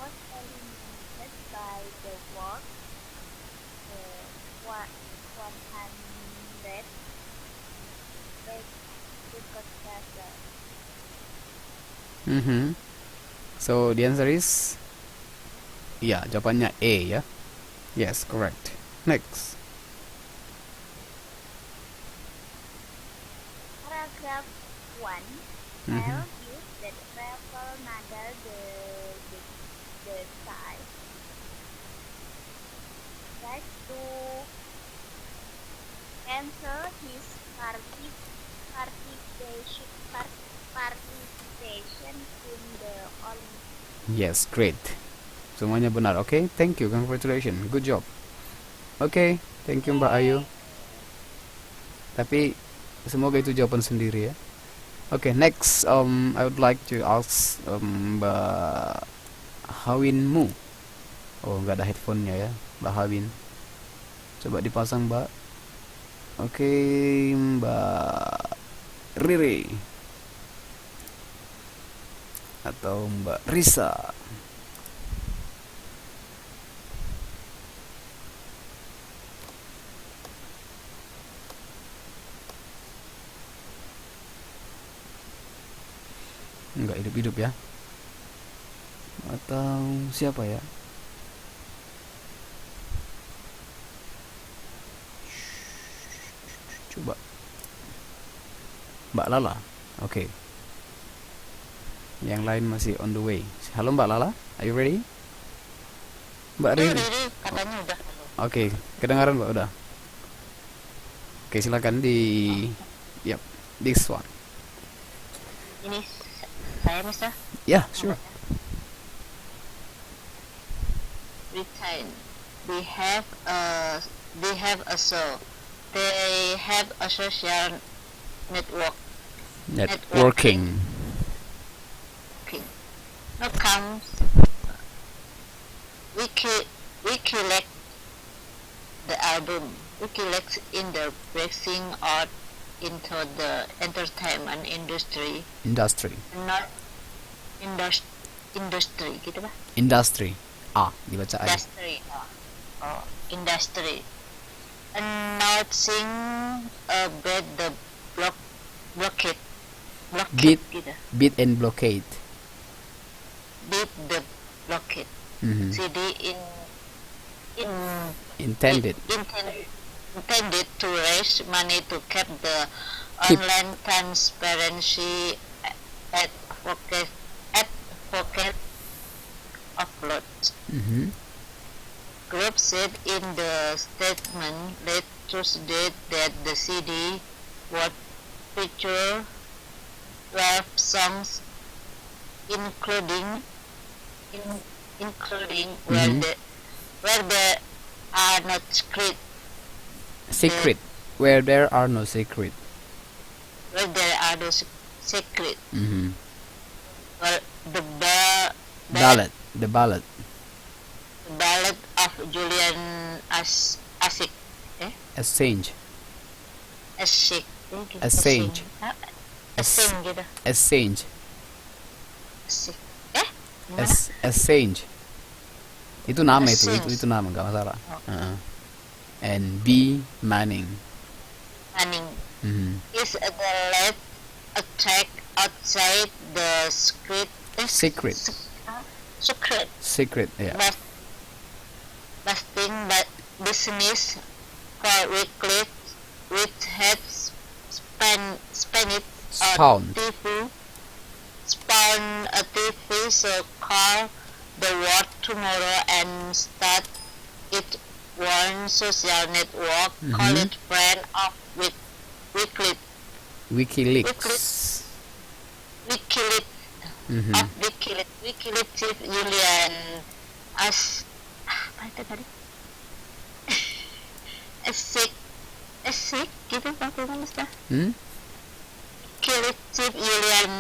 was eliminated by the world the 100 Lucas Rosol. Mhm. So the answer is, ya, jawabannya A ya. Yes, correct. Next. Paragraph 1 Mhm. tells you that Rafael Nadal the side tries to cancel his participation in the Olympics. Yes, great. Semuanya benar. Okay, thank you. Congratulations. Good job. Okay, thank you Mbak Ayu. Tapi semoga itu jawaban sendiri ya. Okay, next I would like to ask Mbak Hawinmu. Oh, nggak ada headphone-nya ya, Mbak Hawin. Coba dipasang, Mbak. Oke, Mbak Riri atau Mbak Risa. Enggak hidup-hidup ya. Atau siapa ya? Coba. Mbak Lala. Oke. Yang lain masih on the way. Halo Mbak Lala, are you ready? Mbak Riri. Riri katanya udah. Oke, kedengaran Mbak udah. Oke, silakan di yep, this one. Ini saya Mister Yeah, sure. Britain. They have a show. They have a social network. Networking. Okay. Now comes Wikileaks, the album. Wikileaks in the breaking out into the entertainment industry. Not industry gitu lah. Industry. Dibaca aja. Industry. Announcing about the blockade Beat gitu. Beat and blockade. Beat the blockade. Mhm. CD Intended. intended to raise money to keep the Keep. online transparency advocate upload. Mhm. Group said in the statement late Tuesday that the CD would feature 12 songs, including Mhm. where there are not Secret. Where there are no secret. secret. Mhm. Well, the Ballad. The ballad. ballad of Julian Asik. Assange. Asik. Assange. Asing gitu. Assange. Asik. Gimana? Assange. Itu nama itu. Assange. Itu nama nggak masalah. And B. Manning. Manning Mhm. is the late attack outside the Secret. Secret. Yeah. Busting business for Wikileaks, which had spanned Spawned. spawn a TV show called The World Tomorrow and start its own social network called Friend of Wikileaks. WikiLeaks. Wikileaks Mhm. of Wikileaks chief Julian apa itu tadi? Asik gitu bagaimana Mister? Hmm? Wikileaks chief Julian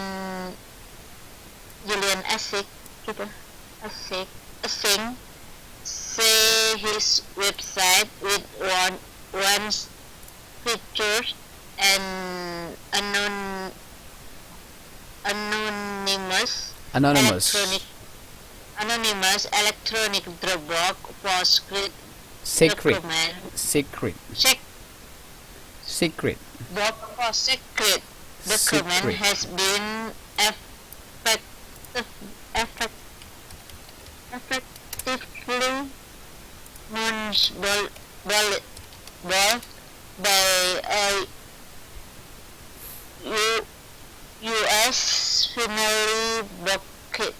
Asik gitu. Asing say his website with one feature and anonymous electronic Dropbox for Secret. box for secret document Secret. has been effectively monitored by U.S. finally blockade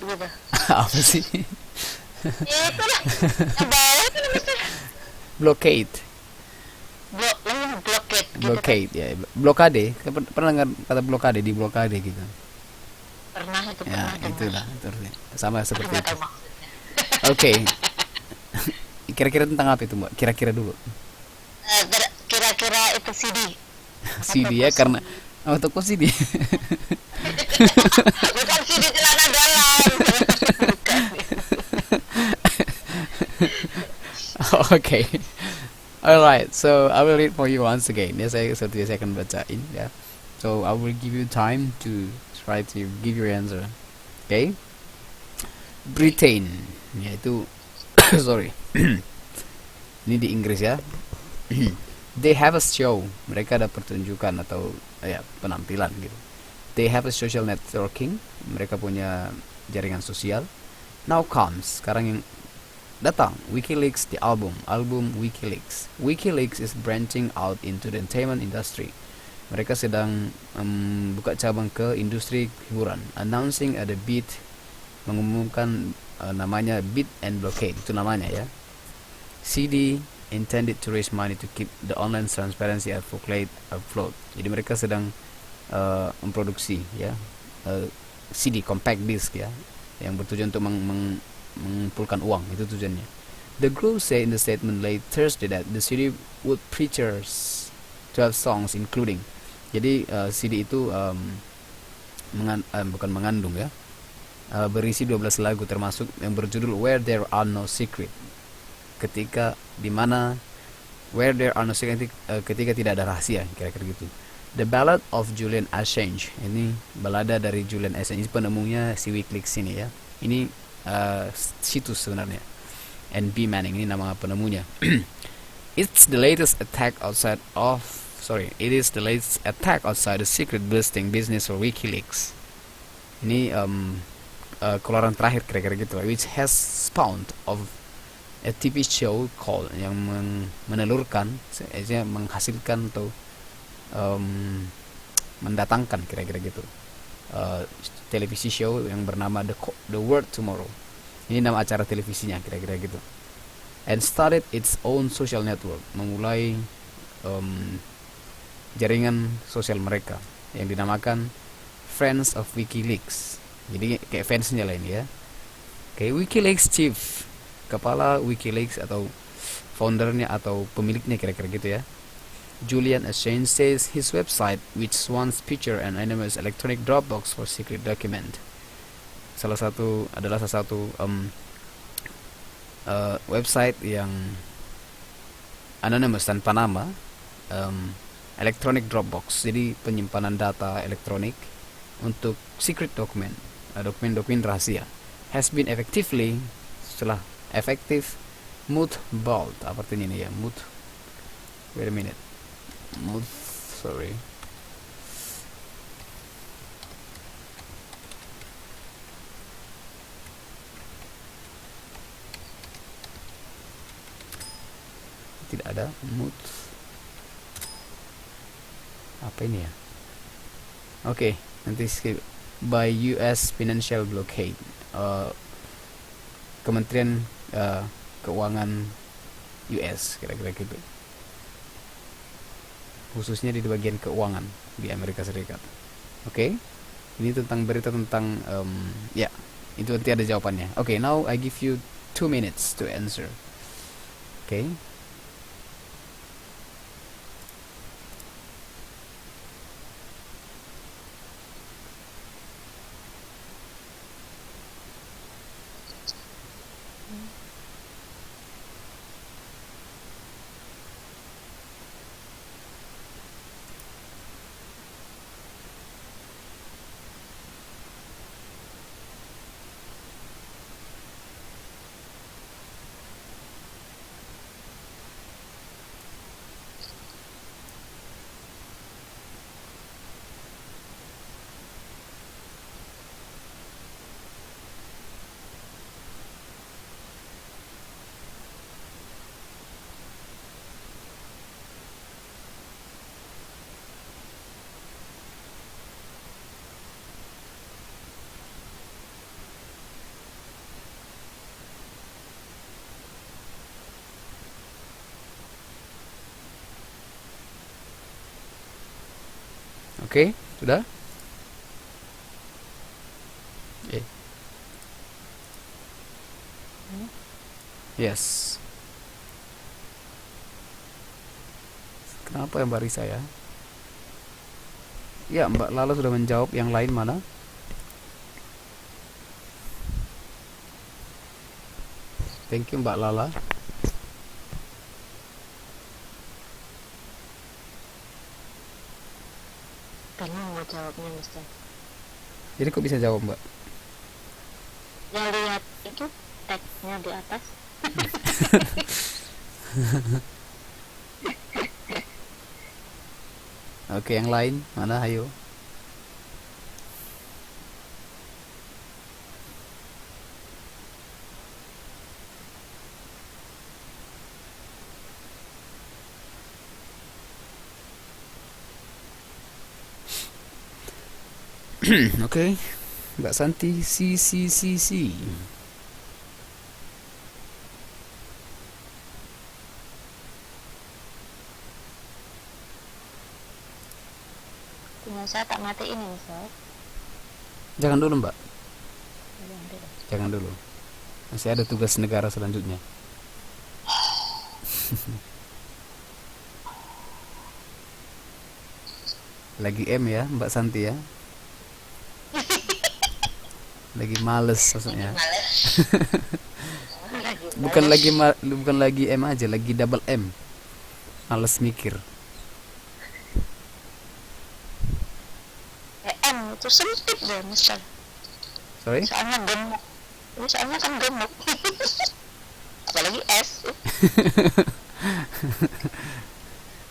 gitu. Apa sih? Ya itulah. Bawah itu Mister. Blockade. Blockade gitu. Blockade ya. Blokade. Pernah dengar kata blokade, di blokade gitu. Pernah itu Ya, pernah dengar. itulah. Sama seperti Nggak itu. tahu maksudnya. Oke. Kira-kira tentang apa itu, Mbak? Kira-kira dulu. Kira-kira itu CD. CD ya, karena toko CD. Bukan CD celana dalam. Bukan. Okay. Alright, so I will read for you once again. Ya, saya akan bacain ya. So I will give you time to try to give your answer. Okay? Britain, yaitu sorry. Ini di Inggris ya. They have a show. Mereka ada pertunjukan atau ya penampilan gitu. They have a social networking. Mereka punya jaringan sosial. Now comes, sekarang yang datang, WikiLeaks, the album WikiLeaks. WikiLeaks is branching out into the entertainment industry. Mereka sedang buka cabang ke industri hiburan. Announcing at the Beat, mengumumkan namanya Beat and Blockade, itu namanya ya. CD intended to raise money to keep the online transparency afloat. Jadi mereka sedang memproduksi ya CD compact disc ya, yang bertujuan untuk mengumpulkan uang, itu tujuannya. The group said in the statement late Thursday that the CD would features 12 songs including. Jadi CD itu bukan mengandung ya, berisi 12 lagu termasuk yang berjudul Where There Are No Secret. Ketika dimana Where There Are No Secret, ketika tidak ada rahasia, kira-kira gitu. The Ballad of Julian Assange, ini balada dari Julian Assange, ini penemunya si WikiLeaks ini ya. Ini situs sebenarnya. And B. Manning, ini nama penemunya. It is the latest attack outside the secret busting business for WikiLeaks. Ini keluaran terakhir kira-kira gitu, which has spawned of a TV show called, yang menelurkan, menghasilkan atau mendatangkan kira-kira gitu, televisi show yang bernama The World Tomorrow. Ini nama acara televisinya kira-kira gitu. And started its own social network, memulai jaringan sosial mereka yang dinamakan Friends of WikiLeaks. Jadi kayak fansnya lah ini ya. Kayak WikiLeaks chief, kepala WikiLeaks atau foundernya atau pemiliknya kira-kira gitu ya. Julian Assange says his website, which once featured an anonymous electronic Dropbox for secret document, salah satu website yang anonymous tanpa nama, electronic Dropbox, jadi penyimpanan data elektronik untuk secret document, dokumen-dokumen rahasia, has been effectively mothballed. Apa artinya ini ya? Wait a minute. Tidak ada apa ini ya? Oke, nanti skip. By US Financial Blockade, Kementerian Keuangan US kira-kira gitu, khususnya di bagian keuangan di Amerika Serikat. Oke, ini tentang berita tentang ya, itu nanti ada jawabannya. Oke, now I give you 2 minutes to answer. Oke. Oke, sudah? Yes. Kenapa ya Mbak Risa ya? Ya, Mbak Lala sudah menjawab. Yang lain mana? Thank you Mbak Lala. Bingung mau jawabnya Mister. Jadi kok bisa jawab Mbak? Yang lihat itu teksnya di atas. Oke, yang lain mana? Ayo. Oke, Mbak Santi, si. Punya saya tak matiin ini, Sob. Jangan dulu, Mbak. Jangan dulu. Masih ada tugas negara selanjutnya. Lagi M ya, Mbak Santi ya. Lagi males maksudnya. Males. Bukan lagi M aja, lagi double M. Males mikir. M itu sempit deh, misal. Sorry? Soalnya gemuk. Ini soalnya kan gemuk. Apalagi S.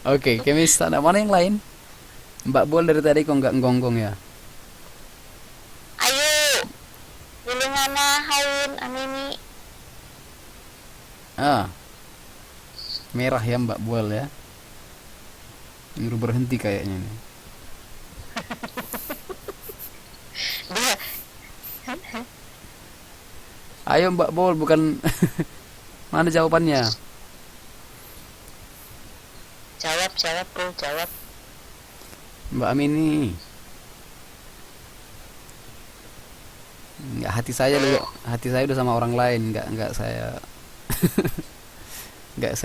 Oke, kami start. Mana yang lain? Mbak Bol dari tadi kok nggak ngonggong ya? Ayo. Pilih mana Haun Amini. Merah ya Mbak Bol ya. Nyuruh berhenti kayaknya nih. Dia Ayo Mbak Bol, bukan mana jawabannya? jawab, Bro, jawab. Mbak Amini. Nggak, hati saya udah sama orang lain, nggak saya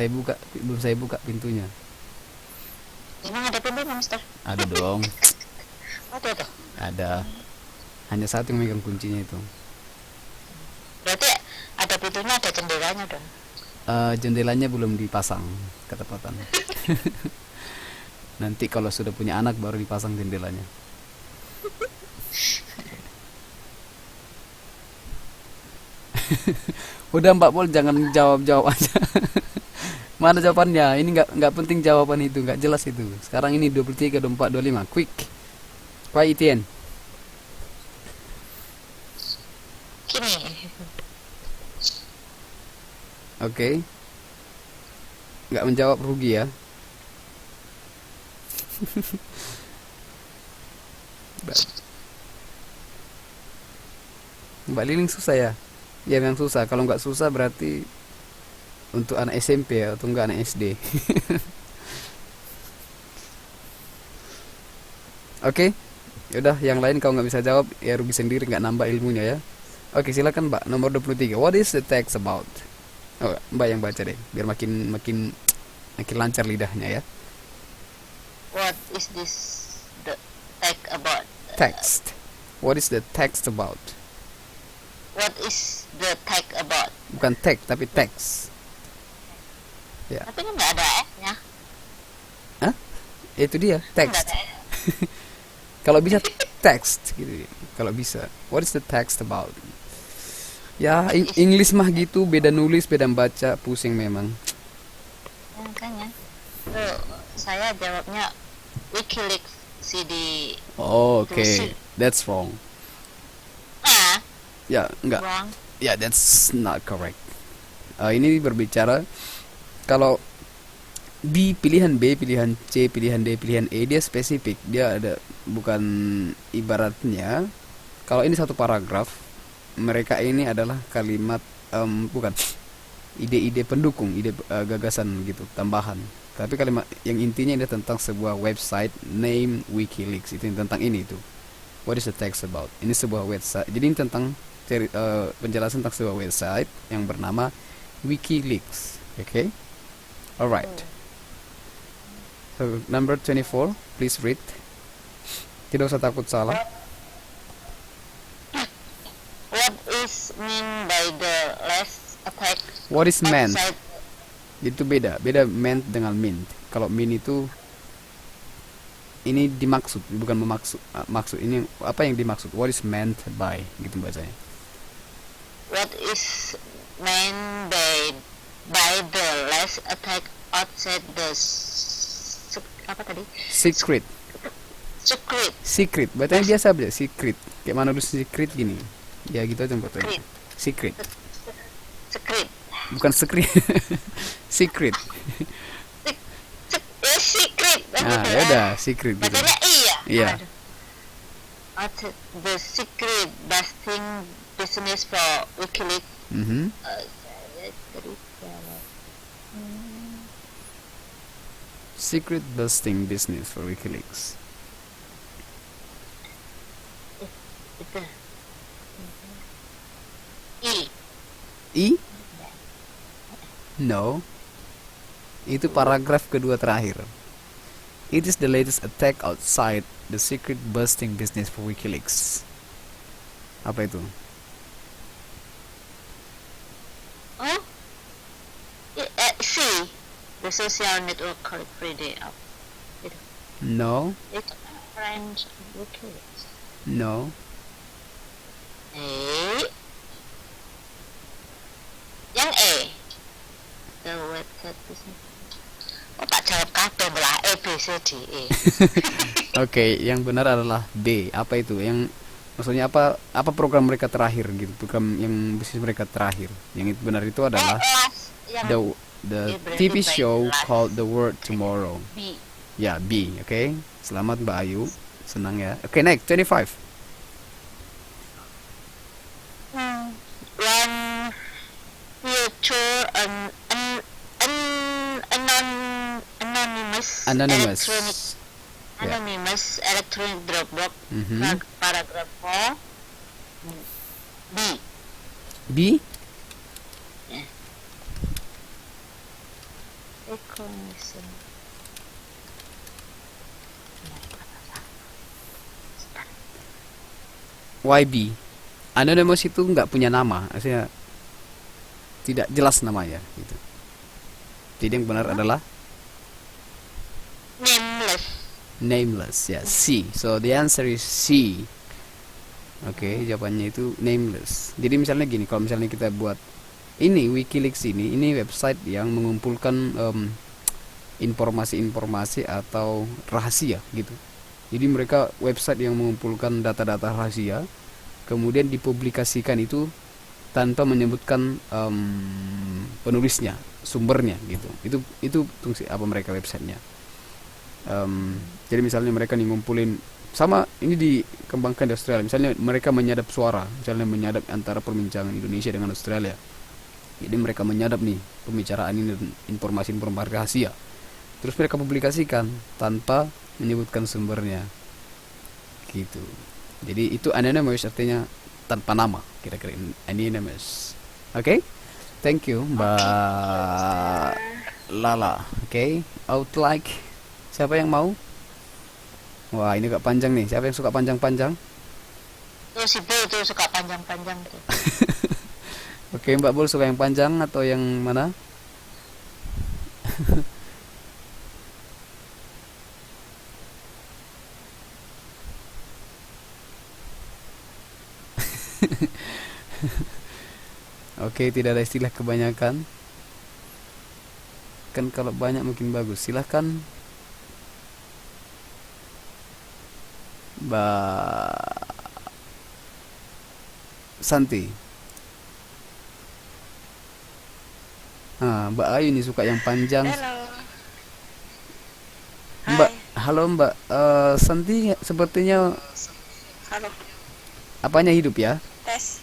belum saya buka pintunya. Emang ada pintunya, Mister? Ada dong, Ada tuh. ada. Hanya satu yang megang kuncinya itu. Berarti ada pintunya, ada jendelanya dong. Jendelanya belum dipasang, ketepatan. Nanti kalau sudah punya anak baru dipasang jendelanya. Udah Mbak Pol, jangan jawab aja. Mana jawabannya? Ini nggak penting jawaban itu, nggak jelas itu. Sekarang ini 23, 24, 25. Quick. Kuai Itian. Kini. Oke. Nggak menjawab rugi ya. Mbak Liling susah ya? Ya memang susah. Kalau nggak susah berarti untuk anak SMP ya, atau enggak anak SD. Oke, yaudah yang lain kalau nggak bisa jawab ya rugi sendiri, nggak nambah ilmunya ya. Oke, silakan Mbak, nomor 23. What is the text about? Oh, Mbak yang baca deh, biar makin lancar lidahnya ya. What is this the text about? Text. What is the text about? What is the text about? Bukan text tapi teks. Ya, Tapi kan nggak ada S-nya. itu dia Nggak text. ada S. Kalau bisa text gitu. Kalau bisa. What is the text about? Ya, English mah gitu, beda nulis, beda baca, pusing memang. Makanya. Tuh, saya jawabnya WikiLeaks CD. Oh, oke. That's wrong. Ah, Ya, enggak. wrong. Ya, that's not correct. Ini berbicara kalau di pilihan B, pilihan C, pilihan D, pilihan E, dia spesifik. Dia ada, bukan ibaratnya. Kalau ini satu paragraf, mereka ini adalah kalimat, bukan ide-ide pendukung, ide gagasan gitu, tambahan. Tapi kalimat yang intinya ini tentang sebuah website name WikiLeaks, itu tentang ini itu. What is the text about? Ini sebuah website. Jadi ini tentang penjelasan tentang sebuah website yang bernama WikiLeaks. Okay? Alright. So number 24, please read. Tidak usah takut salah. What is mean by the last attack? What is meant? Outside? Itu beda meant dengan mean. Kalau mean itu ini dimaksud, bukan memaksud. Maksud ini apa yang dimaksud? What is meant by, gitu bacanya. What is meant by the last attack outside the apa tadi? Secret. Secret. Secret. Bacanya biasa aja, secret. Kayak mana dulu secret gini. Ya gitu aja bacanya. Secret. Secret. Bukan secret. Secret. Secret. Nah, ya udah, secret gitu. Bacanya iya. Iya. Aduh. The secret busting business for WikiLeaks. Mhm. Secret busting business for WikiLeaks. Itu. I. I? No. Itu paragraf kedua terakhir. It is the latest attack outside the secret busting business for WikiLeaks. Apa itu? Oh? C. The social network called Friday up. No. It's French WikiLeaks. No. Yang E. The website business. Oh, tak jawab kabeh belah E, B, C, D, E. Oke, yang benar adalah B. Apa itu? Yang maksudnya apa program mereka terakhir gitu? Program yang bisnis mereka terakhir. Yang itu benar itu adalah the TV show called The World Tomorrow. B. Ya, B. Oke. Selamat Mbak Ayu. Senang ya. Oke, next 25. One future Anonymous. Anonymous electronic Dropbox. Mhm. Paragraph 4. B. B? Recognition. YB. Anonymous itu nggak punya nama, artinya tidak jelas namanya gitu. Jadi yang benar adalah Nameless. nameless ya, C. So the answer is C. Oke, jawabannya itu nameless. Jadi misalnya gini, kalau misalnya kita buat ini WikiLeaks ini website yang mengumpulkan informasi-informasi atau rahasia gitu. Jadi mereka website yang mengumpulkan data-data rahasia, kemudian dipublikasikan itu tanpa menyebutkan penulisnya, sumbernya gitu. Itu fungsi apa mereka websitenya. Jadi misalnya mereka nih ngumpulin sama ini dikembangkan di Australia. Misalnya mereka menyadap suara, misalnya menyadap antara perbincangan Indonesia dengan Australia. Jadi mereka menyadap nih pembicaraan ini dan informasi-informasi rahasia. Terus mereka publikasikan tanpa menyebutkan sumbernya. Gitu. Jadi itu anonymous artinya tanpa nama, kira-kira anonymous. Oke? Thank you Mbak Lala. Oke, I would like. Siapa yang mau? Wah, ini agak panjang nih. Siapa yang suka panjang-panjang? Tuh si B tuh suka panjang-panjang tuh. Oke, Mbak Bul suka yang panjang atau yang mana? Oke, tidak ada istilah kebanyakan. Kan kalau banyak mungkin bagus. Silahkan Mbak Santi. Mbak Ayu nih suka yang panjang. Halo. Mbak, halo Mbak Santi, sepertinya Halo. apanya hidup ya? Tes.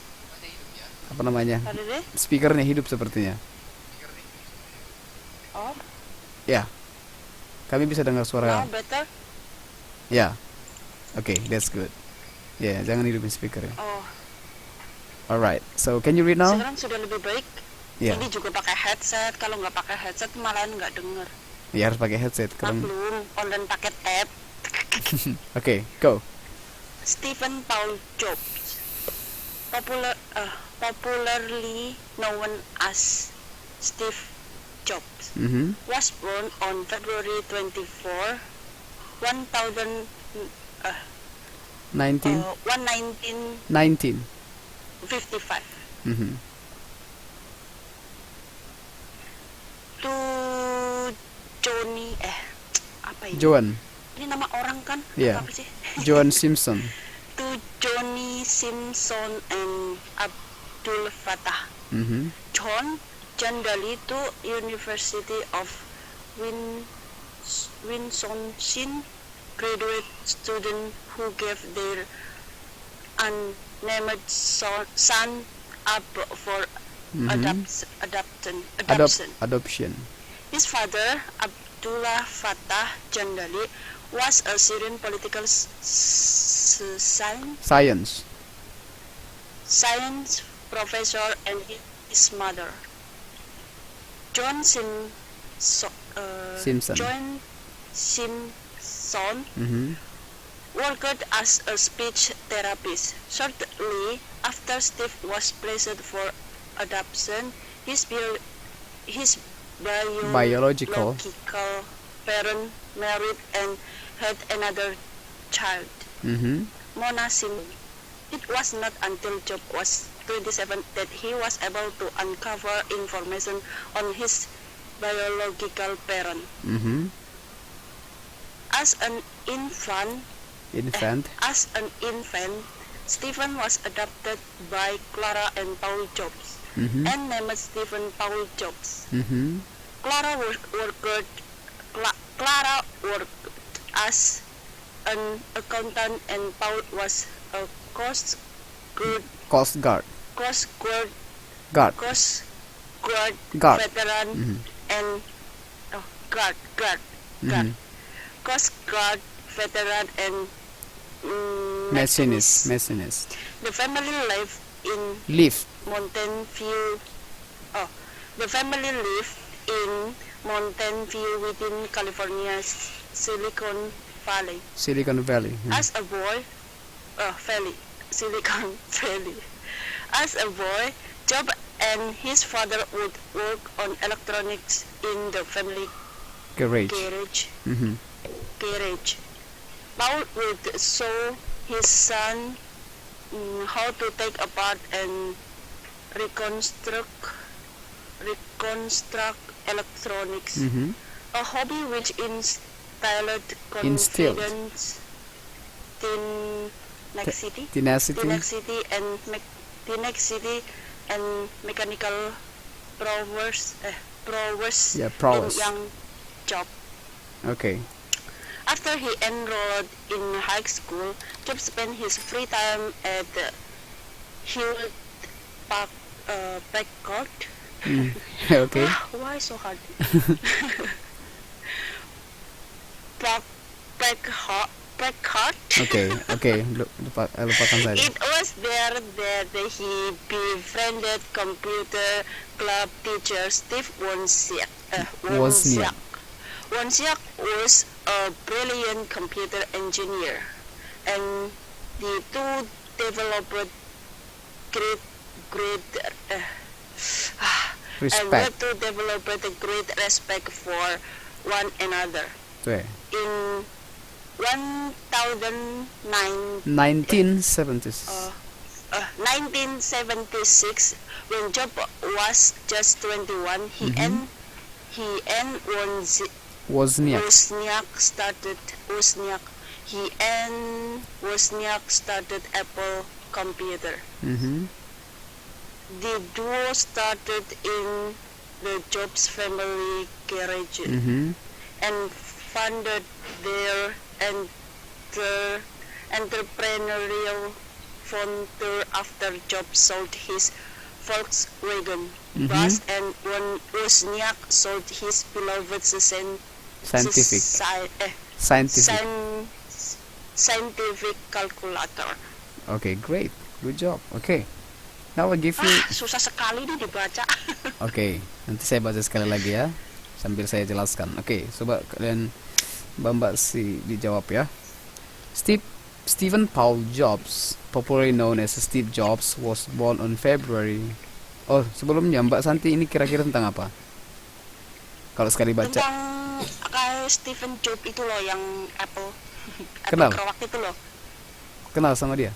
Apa namanya? Halo deh. Speakernya hidup sepertinya. Oh, Ya. Kami bisa dengar suara. now better. Ya. Oke, that's good. Ya, jangan hidupin speaker ya. Oh, Alright. So, can you read now? sekarang sudah lebih baik. Ya. Ini juga pakai headset. Kalau nggak pakai headset malahan nggak denger. Ya harus pakai headset. Maklum, online pakai tab. Oke, go. Stephen Paul Jobs, popularly known as Steve Jobs, was born on February 24, 19. 1955 to Johnny apa ini? Joan. Ini nama orang kan? Iya. Apa sih? John Simpson. To Johnny Simpson and Abdul Fattah. Mhm. John Daly to University of Wisconsin graduate student who gave their unnamed son up for Mhm. adoption. His father, Abdullah Fattah John Daly, was a Syrian political Science. science professor, and his mother, John Simpson. John Simpson, Mhm. worked as a speech therapist. Shortly after Steve was placed for adoption, his Biological. parent married and had another child, Mhm. Mona Simpson. It was not until Job was 27 that he was able to uncover information on his biological parent. Mhm. As an infant, Stephen was adopted by Clara and Paul Jobs Mhm. and named Stephen Paul Jobs. Mhm. Clara worked as an accountant, and Paul was a Coast Guard. Coast Guard Guard. Guard. veteran Mhm. and guard Mhm. Coast Guard veteran and Machinist. The family lived in Live. Mountain View. The family lived in Mountain View within California's Silicon Valley. Silicon Valley. As a boy, Silicon Valley. As a boy, Job and his father would work on electronics in the family Garage. Mhm. garage. Paul would show his son how to take apart and reconstruct electronics, Mhm. a hobby which instilled Instilled. confidence, tenacity, Tenacity. and mechanical prowess Yeah, in prowess. young Job. Okay. After he enrolled in high school, Job spent his free time at Hewlett Packard. Mm. Okay. Why so hard? Packard. Okay. Lupakan saja. It was there that he befriended computer club teacher Steve Wozniak. Wozniak. Wozniak was a brilliant computer engineer, and the two developed great respect for one another. Tuh. In 1976, when Job was just 21, he and Wozniak. Wozniak started Apple Computer. Mhm. The duo started in the Jobs family garage Mhm. and funded their entrepreneurial venture after Jobs sold his Volkswagen bus and when Wozniak sold his beloved scientific calculator. Okay, great. Good job. Okay. Now I give you. Susah sekali nih dibaca. Oke, nanti saya baca sekali lagi ya, sambil saya jelaskan. Oke, coba kalian Mbak si dijawab ya. Stephen Paul Jobs, popularly known as Steve Jobs, was born on February. Oh, sebelumnya Mbak Santi ini kira-kira tentang apa? Kalau sekali baca. Tentang kayak Stephen Jobs itu loh yang Apple Kenal? Kerouac itu loh. Kenal sama dia?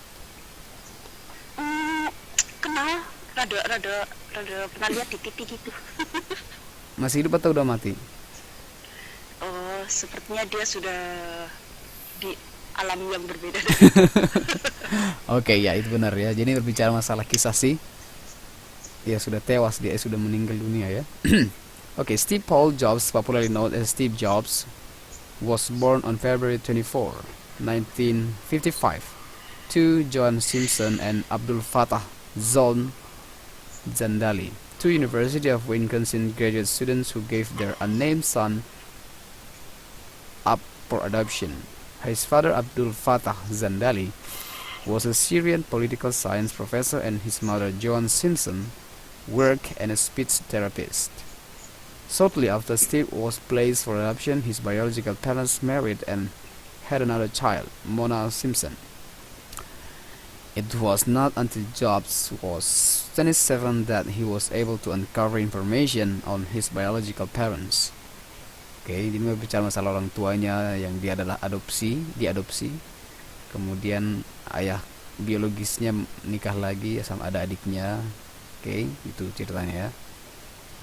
Kenal, rada pernah lihat di TV gitu. Masih hidup atau udah mati? Oh, sepertinya dia sudah alam yang berbeda. Oke, ya itu benar ya. Jadi berbicara masalah kisah sih, dia sudah tewas, dia sudah meninggal dunia ya. Oke, Steve Paul Jobs, popularly known as Steve Jobs, was born on February 24, 1955, to John Simpson and Abdul Fattah Zandali, two University of Wisconsin graduate students who gave their unnamed son up for adoption. His father, Abdul Fattah Zandali, was a Syrian political science professor, and his mother, Joan Simpson, worked as a speech therapist. Shortly after Steve was placed for adoption, his biological parents married and had another child, Mona Simpson. It was not until Jobs was 27 that he was able to uncover information on his biological parents. Oke, jadi berbicara masalah orang tuanya yang dia adalah diadopsi. Kemudian ayah biologisnya nikah lagi sama ada adiknya. Oke, itu ceritanya ya.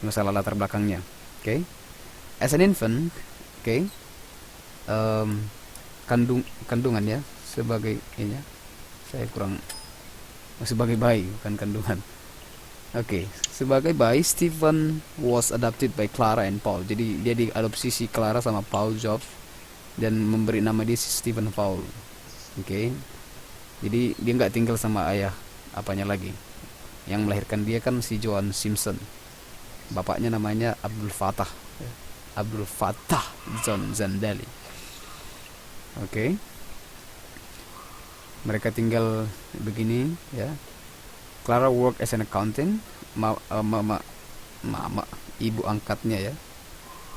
Masalah latar belakangnya. Oke. As an infant, oke. Kandungan ya sebagai ini ya. Saya kurang sebagai bayi bukan kandungan. Oke, sebagai bayi Stephen was adopted by Clara and Paul. Jadi dia diadopsi si Clara sama Paul Jobs dan memberi nama dia si Stephen Paul. Oke. Jadi dia nggak tinggal sama ayah apanya lagi. Yang melahirkan dia kan si Joan Simpson. Bapaknya namanya Abdul Fattah John Zandali. Oke. Mereka tinggal begini ya. Clara work as an accountant. Ibu angkatnya ya,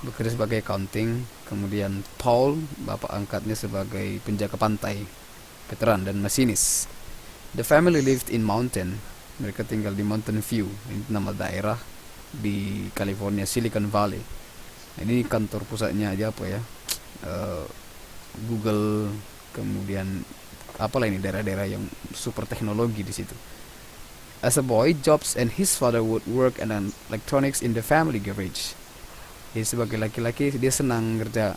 bekerja sebagai accounting. Kemudian Paul, bapak angkatnya sebagai penjaga pantai, veteran dan masinis. The family lived in mountain. Mereka tinggal di Mountain View, ini nama daerah di California, Silicon Valley. Ini kantor pusatnya aja apa ya? Google, kemudian apalah ini daerah-daerah yang super teknologi di situ. As a boy, Jobs and his father would work in electronics in the family garage. Jadi sebagai laki-laki dia senang kerja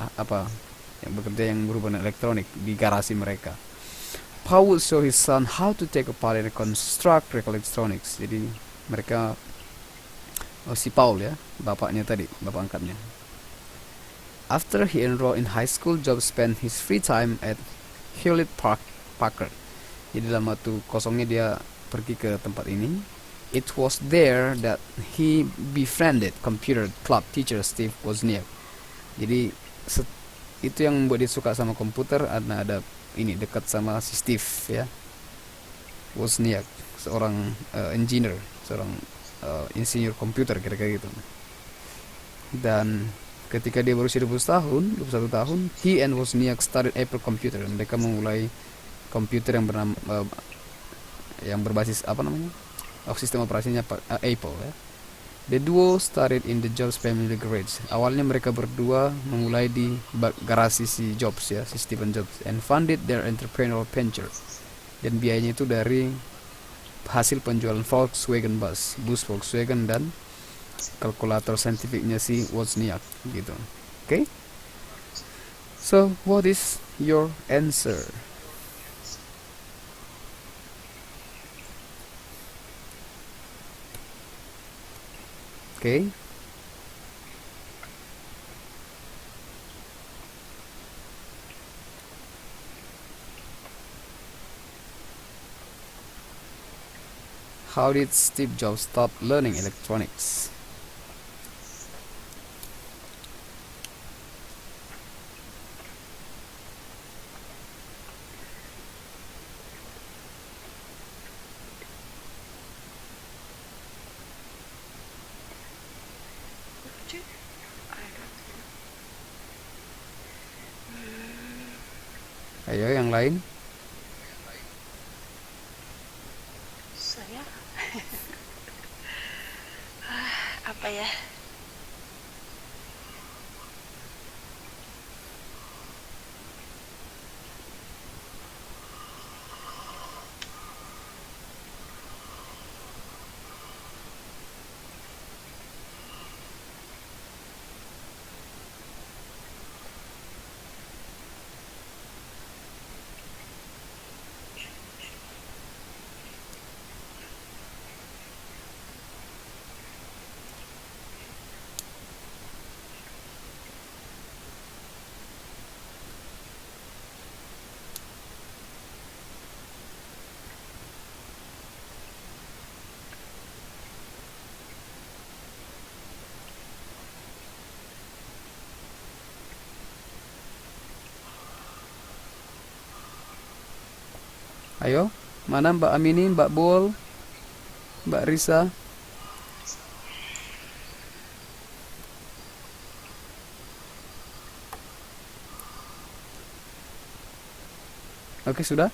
bekerja yang berhubungan elektronik di garasi mereka. Paul would show his son how to take apart and construct electronics. Jadi mereka si Paul ya, bapaknya tadi, bapak angkatnya. After he enrolled in high school, Jobs spent his free time at Hewlett Packard. Jadi dalam waktu kosongnya dia pergi ke tempat ini. It was there that he befriended computer club teacher Steve Wozniak. Jadi itu yang membuat dia suka sama komputer, ada ini dekat sama si Steve ya, Wozniak, seorang engineer, seorang insinyur komputer kira-kira gitu. Dan ketika dia berusia 21 tahun, he and Wozniak started Apple Computer. Mereka memulai komputer yang bernama yang berbasis sistem operasinya Apple ya. The duo started in the Jobs family garage. Awalnya mereka berdua memulai di garasi si Jobs ya, si Stephen Jobs, and funded their entrepreneurial venture. Dan biayanya itu dari hasil penjualan Volkswagen bus Volkswagen dan kalkulator saintifiknya si Wozniak gitu. Okay? So, what is your answer? Okay. How did Steve Jobs stop learning electronics? Ayo yang lain. Saya apa ya? Ayo, mana Mbak Amini, Mbak Bol, Mbak Risa? Oke, sudah?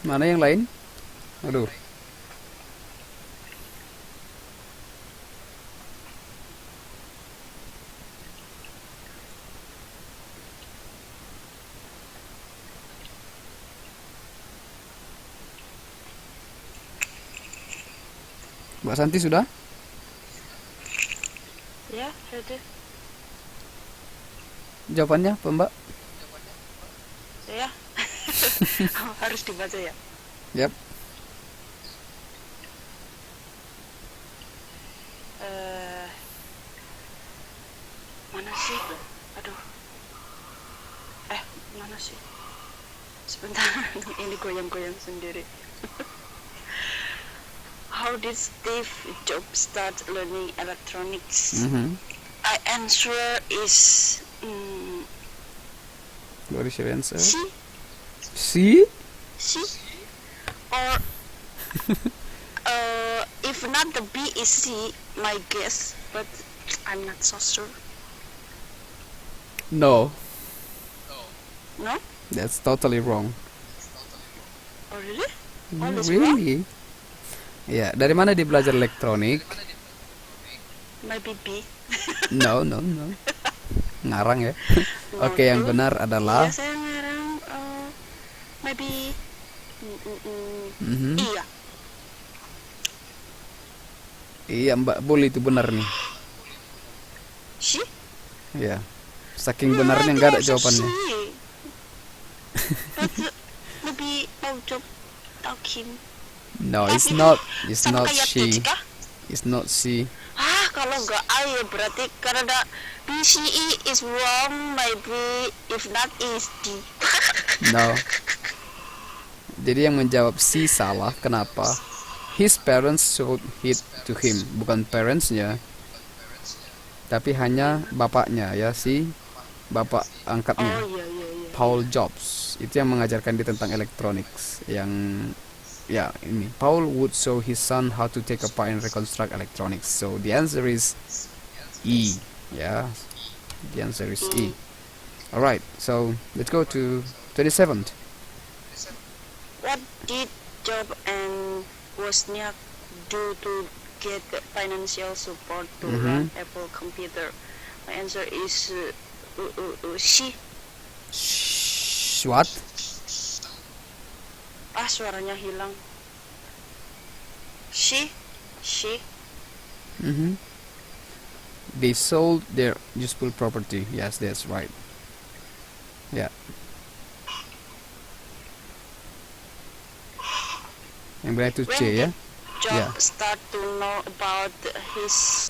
Mana yang lain? Aduh. Mbak Santi sudah? Ya, sudah. Jawabannya apa, Mbak? Ya. Harus dibaca ya. Yap. Mana sih? Aduh. Mana sih? Sebentar, ini goyang-goyang sendiri. How did Steve Jobs start learning electronics? I answer is What is your answer? C. C? C. Or if not, the B is C. My guess, but I'm not so sure. No, No? that's totally wrong. Oh really? No, that's wrong? really? Ya, dari mana dia belajar elektronik? Maybe B. No. Ngarang ya. No, Oke, yang tuh. benar adalah Iya, saya ngarang. Maybe. Mhm. Iya. Iya, Mbak Bul itu benar nih. C. Ya. Saking benarnya nggak ada jawabannya. But maybe no job talking. No, it's Tapi not. It's sama not kayak she. Jessica. It's not she. Kalau nggak A ya berarti karena BCE is wrong, maybe if not is D. No. Jadi yang menjawab C salah. Kenapa? His parents showed it to him. Bukan parentsnya, tapi hanya bapaknya ya, si bapak angkatnya. Oh iya. Paul Jobs itu yang mengajarkan dia tentang electronics. Yang ya ini Paul would show his son how to take apart and reconstruct electronics. So the answer is E. Yeah, the answer is E. Alright, so let's go to 27th. What did Job and Wozniak do to get financial support to run Apple computer? My answer is C. What? Suaranya hilang. C. They sold their useful property. Yes, that's right. Yeah. Yang benar itu C ya. Job Yeah. start to know about his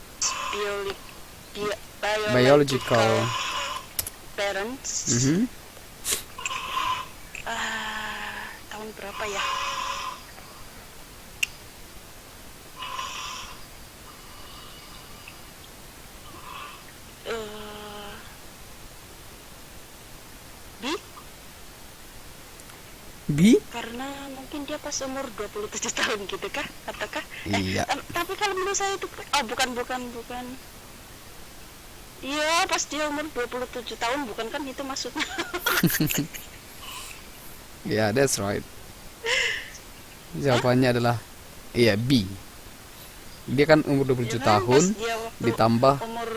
Biological. parents. Tahun berapa ya? B? B? Karena mungkin dia pas umur 27 tahun gitu kah? Ataukah? Iya. Tapi kalau menurut saya itu bukan. Iya, pas dia umur 27 tahun bukan kan itu maksudnya. Yeah, that's right. Jawabannya adalah iya B. Dia kan umur 27 Ya kan, tahun pas dia waktu ditambah umur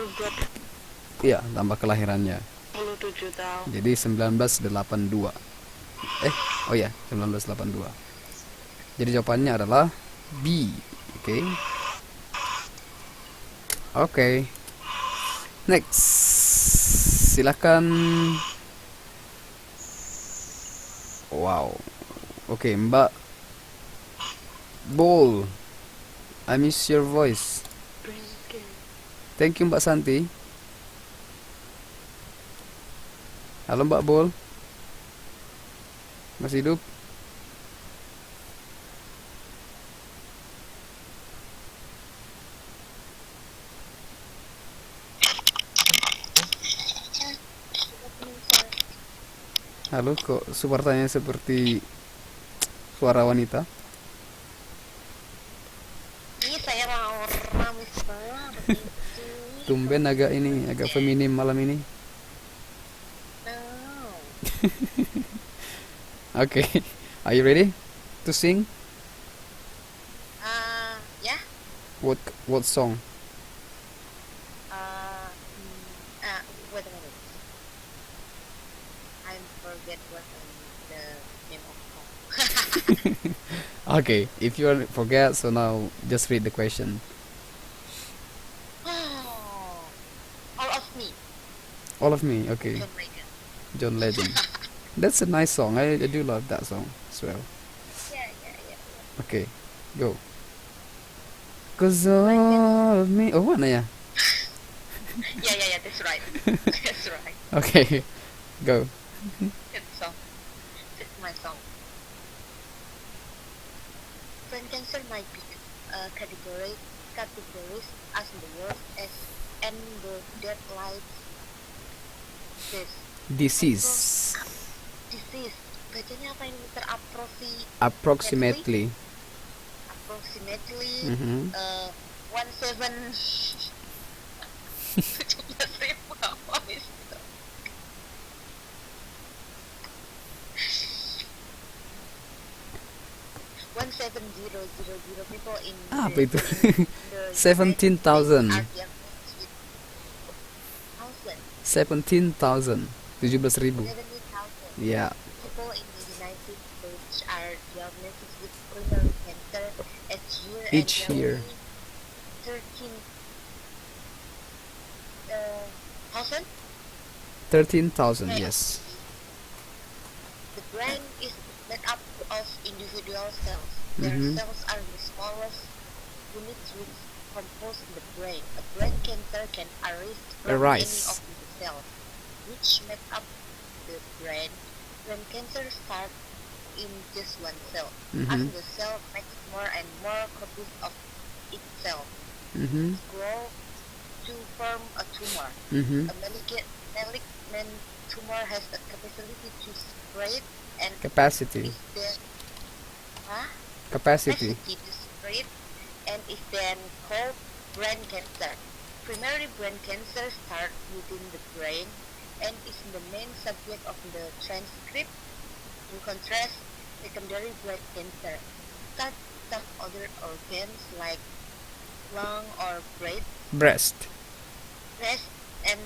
iya, tambah kelahirannya. 27 tahun. Jadi 1982. Oh ya, 1982. Jadi jawabannya adalah B. Oke. Oke. Next. Silakan. Wow. Oke, Mbak Bol. I miss your voice. Thank you Mbak Santi. Halo Mbak Bol. Masih hidup? Halo, kok suaranya seperti suara wanita? Ini saya mau ramis banget. Tumben agak feminim malam ini. No. Okay, are you ready to sing? Yeah. What song? Wait a minute. I forget what the name of song. Okay, if you forget, so now just read the question. All of me. All of me, okay. John Mayer. John Legend. That's a nice song. I do love that song as well. Yeah. Okay, go. 'Cause all of me. Oh, mana ya? Yeah. That's right. That's right. Okay, go. It's song. It's my song. Brain cancer might be categorized as the worst as and the death like this Disease. disease. Bacanya apa ini? Approximately. Approximately Mhm. 17 17.000 apa itu? People in Apa itu? the 17,000. are diagnosed with 17,000. 17,000. 70,000 Yeah. people in the United States are diagnosed with primary cancer Each year. 13,000. 13,000. Yes. The brain is made up of individual cells. Their Mhm. cells are the smallest units which compose the brain. A brain cancer can arise from any Arise. of the cells which make up the brain. Brain cancer starts in just one cell. As Mhm. the cell makes more and more copies of itself, Mhm. grow to form a tumor. Mhm. A malignant tumor has a capacity to spread and Capacity. is then Capacity. to spread and is then called brain cancer. Primary brain cancer starts within the brain and is the main subject of the transcript. In contrast, secondary brain cancer touch some other organs like lung or Breast. breast and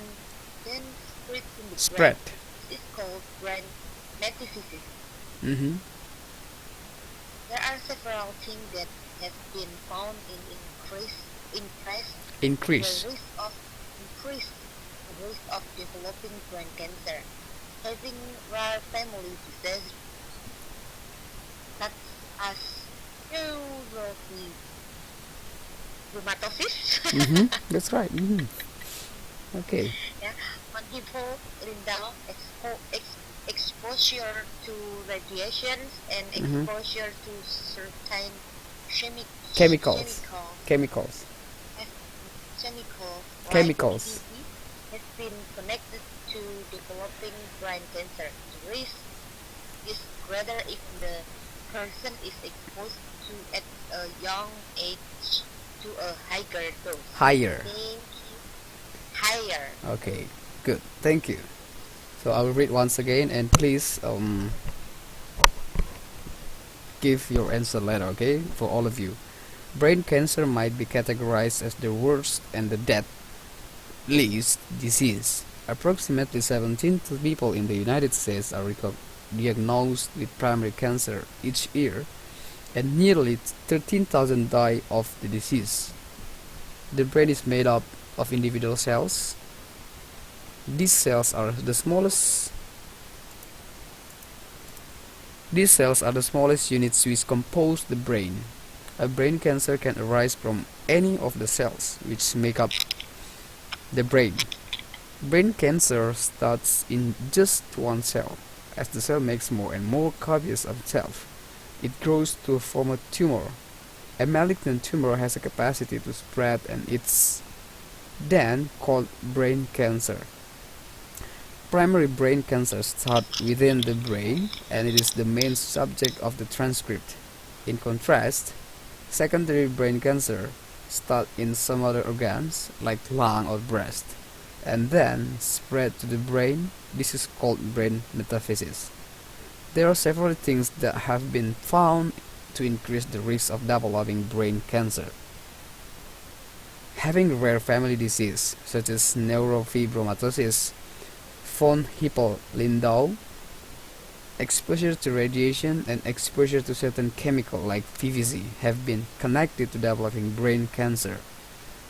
then spread in the Spread. brain. It's called brain metastasis. Mhm. There are several things that have been found in increase Increase. the risk of developing brain cancer, having rare family disease such as rheumatosis, Mhm. That's right. Mhm. Okay. multiple lethal exposure to radiations and Mhm. exposure to certain Chemicals. Chemicals. like Chemicals. PCB has been connected to developing brain cancer. The risk is greater if the person is exposed to at a young age to a higher dose. Higher. Thank you. Higher. Okay. Good. Thank you. So I will read once again, and please give your answer later, okay? For all of you. Brain cancer might be categorized as the worst and the deadliest disease. Approximately 17 people in the United States are diagnosed with primary cancer each year, and nearly 13,000 die of the disease. The brain is made up of individual cells. These cells are the smallest units which compose the brain. A brain cancer can arise from any of the cells which make up the brain. Brain cancer starts in just one cell. As the cell makes more and more copies of itself, it grows to form a tumor. A malignant tumor has a capacity to spread, and it's then called brain cancer. Primary brain cancer starts within the brain, and it is the main subject of the transcript. In contrast, secondary brain cancer starts in some other organs, like lung or breast, and then spread to the brain. This is called brain metastasis. There are several things that have been found to increase the risk of developing brain cancer. Having rare family disease such as neurofibromatosis, von Hippel-Lindau, exposure to radiation, and exposure to certain chemical like PVC have been connected to developing brain cancer.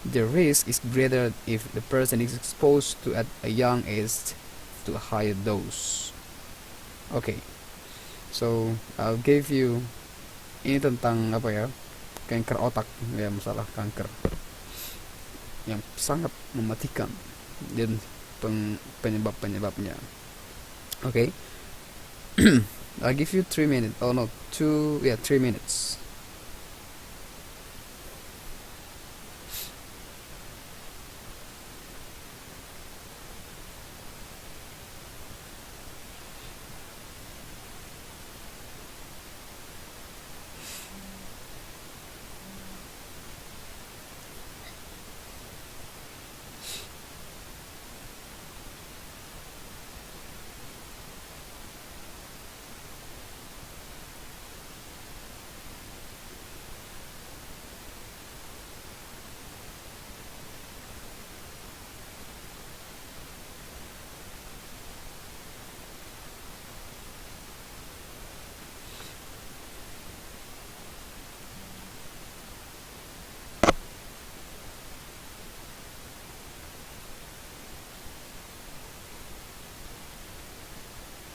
The risk is greater if the person is exposed to at a young age to a higher dose. Okay, so I'll give you ini tentang apa ya, kanker otak ya, masalah kanker yang sangat mematikan dan penyebab-penyebabnya. Okay. I'll give you 3 minutes. Oh no, 3 minutes.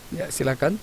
Ya, silakan.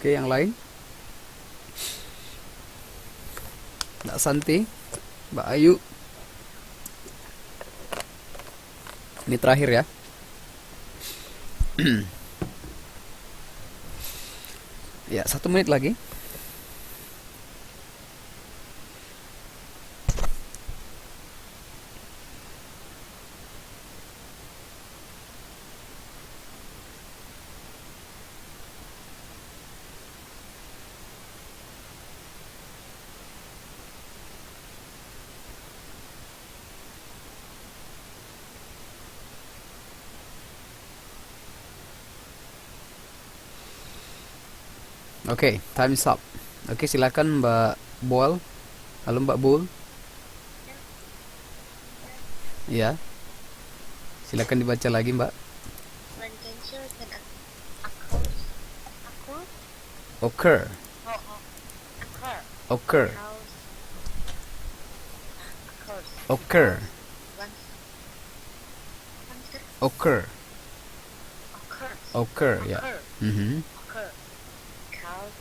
Oke, yang lain? Mbak Santi, Mbak Ayu. Ini terakhir ya. Ya, 1 menit lagi. Oke, time's up. Oke, silakan Mbak Bol. Halo Mbak Bol. Ya, silakan dibaca lagi Mbak. When cancer can occur, occur, Occur, occur, occur, cause, occurs, occur, once, cancer occur, occurs, occur. Ya. occur, Mhm. occur, cause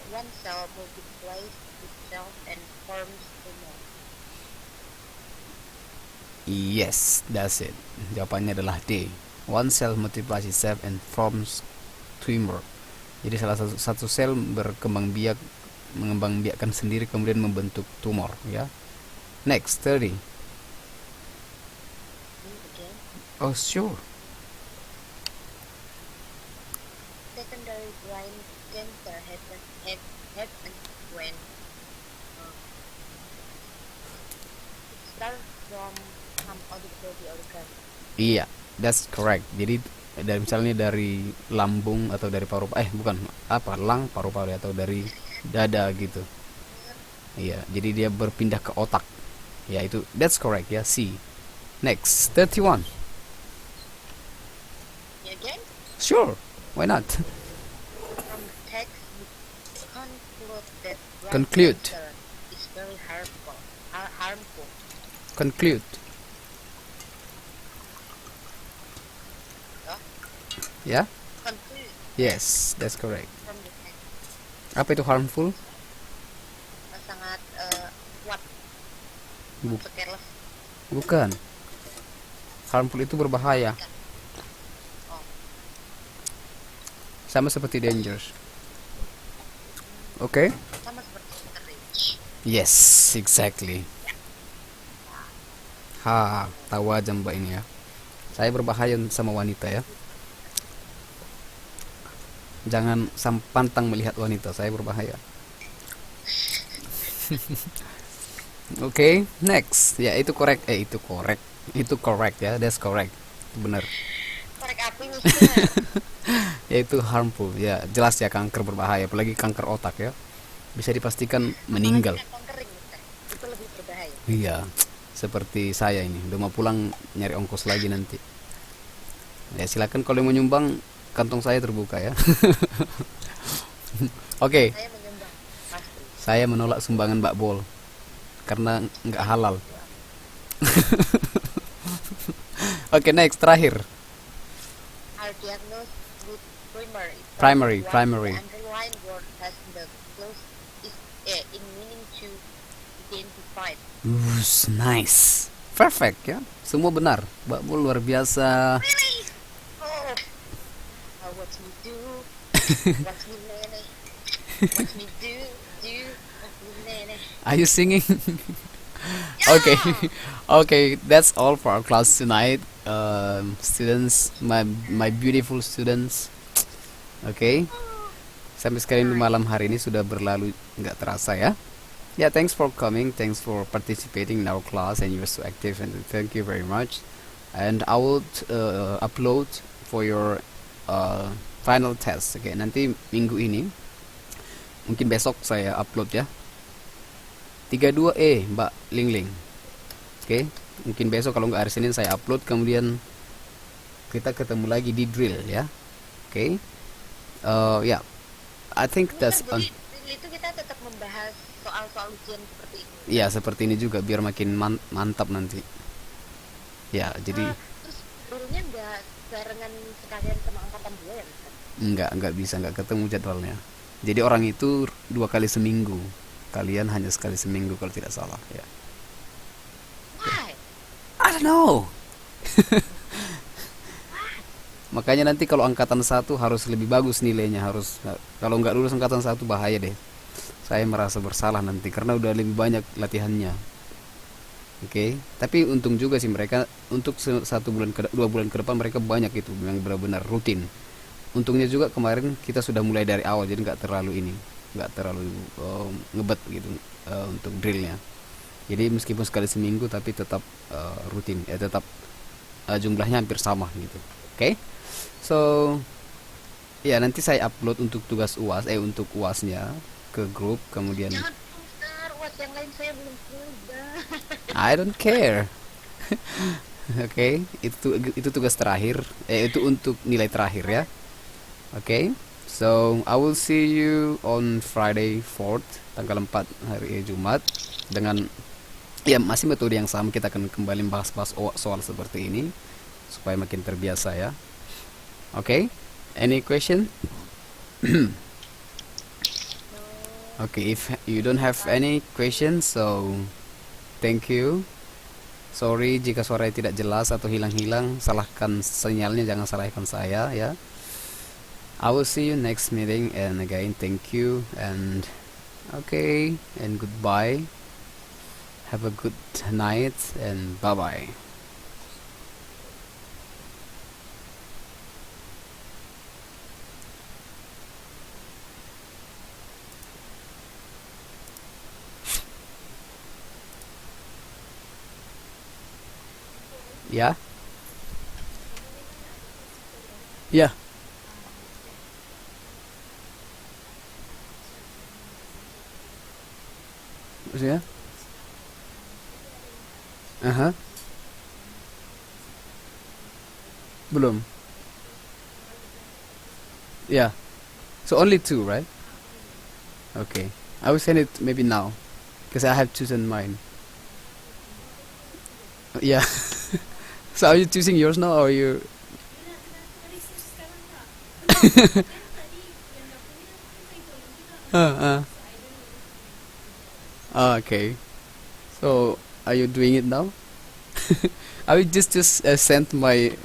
one cell multiplies itself and forms tumor. Yes, that's it. Jawabannya adalah D. One cell multiplies itself and forms tumor. Jadi salah satu sel mengembang biakkan sendiri kemudian membentuk tumor, ya. Next, 30. Again, Oh, sure. secondary brain cancer happens when it starts from some other body organ. Iya, that's correct. Jadi dari misalnya dari lambung atau dari bukan apa, paru-paru atau dari dada gitu. Iya, jadi dia berpindah ke otak. Ya, itu that's correct ya, C. Next, 31. Again, Sure, why not? from the text, we conclude that brain Conclude. cancer is very harmful. Harmful. Conclude. Huh? Ya? Conclude Yes, that's correct. from the text. Apa itu harmful? Sangat kuat, Bu- careless. bukan. Harmful itu berbahaya. Oh, Sama seperti dangerous. Oke? sama seperti courage. Yes, exactly. Tahu aja Mbak ini ya. Saya berbahaya sama wanita ya. Jangan pantang melihat wanita, saya berbahaya. Oke, next. Ya, itu correct. Itu correct. Itu correct ya, that's correct. Itu benar. Korek api nih. Yaitu harmful. Ya, jelas ya, kanker berbahaya, apalagi kanker otak ya. Bisa dipastikan meninggal. Kanker ring, itu lebih berbahaya. Iya, seperti saya ini, udah mau pulang nyari ongkos lagi nanti. Ya, silakan kalau yang mau nyumbang, kantong saya terbuka ya. Oke, Saya menyumbang pasti. saya menolak sumbangan Mbak Bol karena nggak halal. Oke, next, terakhir. Are diagnosed with Primary. The underlying word has the closest in meaning to identified. Nice, perfect ya, semua benar. Mbak Bol luar biasa. Really? Oh. Watch me do. Watch me nene. Watch me do. Watch me nene. Are you singing? Okay, okay, that's all for our class tonight, students, my beautiful students. Okay, sampai sekarang di malam hari ini sudah berlalu nggak terasa ya. Yeah, thanks for coming, thanks for participating in our class, and you were so active, and thank you very much. And I will upload for your final test. Okay, nanti minggu ini, mungkin besok saya upload ya. 32E Mbak Lingling. Oke, mungkin besok, kalau nggak hari Senin saya upload, kemudian kita ketemu lagi di drill ya. Oke. Ya, I think that's on. Jadi itu kita tetap membahas soal-soal ujian seperti ini. Ya, seperti ini juga biar makin mantap nanti. Ya, jadi Terus dulunya nggak barengan sekalian sama angkatan 2 ya, Mister? nggak bisa, nggak ketemu jadwalnya. Jadi orang itu 2 kali seminggu. Kalian hanya sekali seminggu kalau tidak salah ya. Why? I don't know. Makanya nanti kalau angkatan 1 harus lebih bagus nilainya, harus, kalau nggak lulus angkatan 1 bahaya deh. Saya merasa bersalah nanti karena udah lebih banyak latihannya. Oke, tapi untung juga sih mereka untuk 2 bulan ke depan mereka banyak itu yang benar-benar rutin. Untungnya juga kemarin kita sudah mulai dari awal, jadi nggak terlalu ngebet gitu untuk drillnya. Jadi meskipun sekali seminggu tapi tetap rutin ya, tetap jumlahnya hampir sama gitu. Oke, so Ya, nanti saya upload untuk tugas UAS, untuk UASnya ke grup, kemudian Jangan poster, uas yang lain saya belum udah. I don't care. Oke, itu tugas terakhir, itu untuk nilai terakhir ya. Oke. So, I will see you on Friday 4th, tanggal 4 hari Jumat, dengan ya masih metode yang sama. Kita akan kembali bahas-bahas soal seperti ini supaya makin terbiasa ya. Oke. Any question? Okay, if you don't have any questions, so thank you. Sorry jika suaranya tidak jelas atau hilang-hilang, salahkan sinyalnya, jangan salahkan saya ya. I will see you next meeting, and again thank you, and okay, and goodbye. Have a good night, and bye bye. Yeah. Yeah. Yeah. Uh-huh. Belum. Yeah. So only two, right? Okay. I will send it maybe now, because I have chosen mine. Yeah. So are you choosing yours now, or you? uh, okay. So are you doing it now? I will just send my.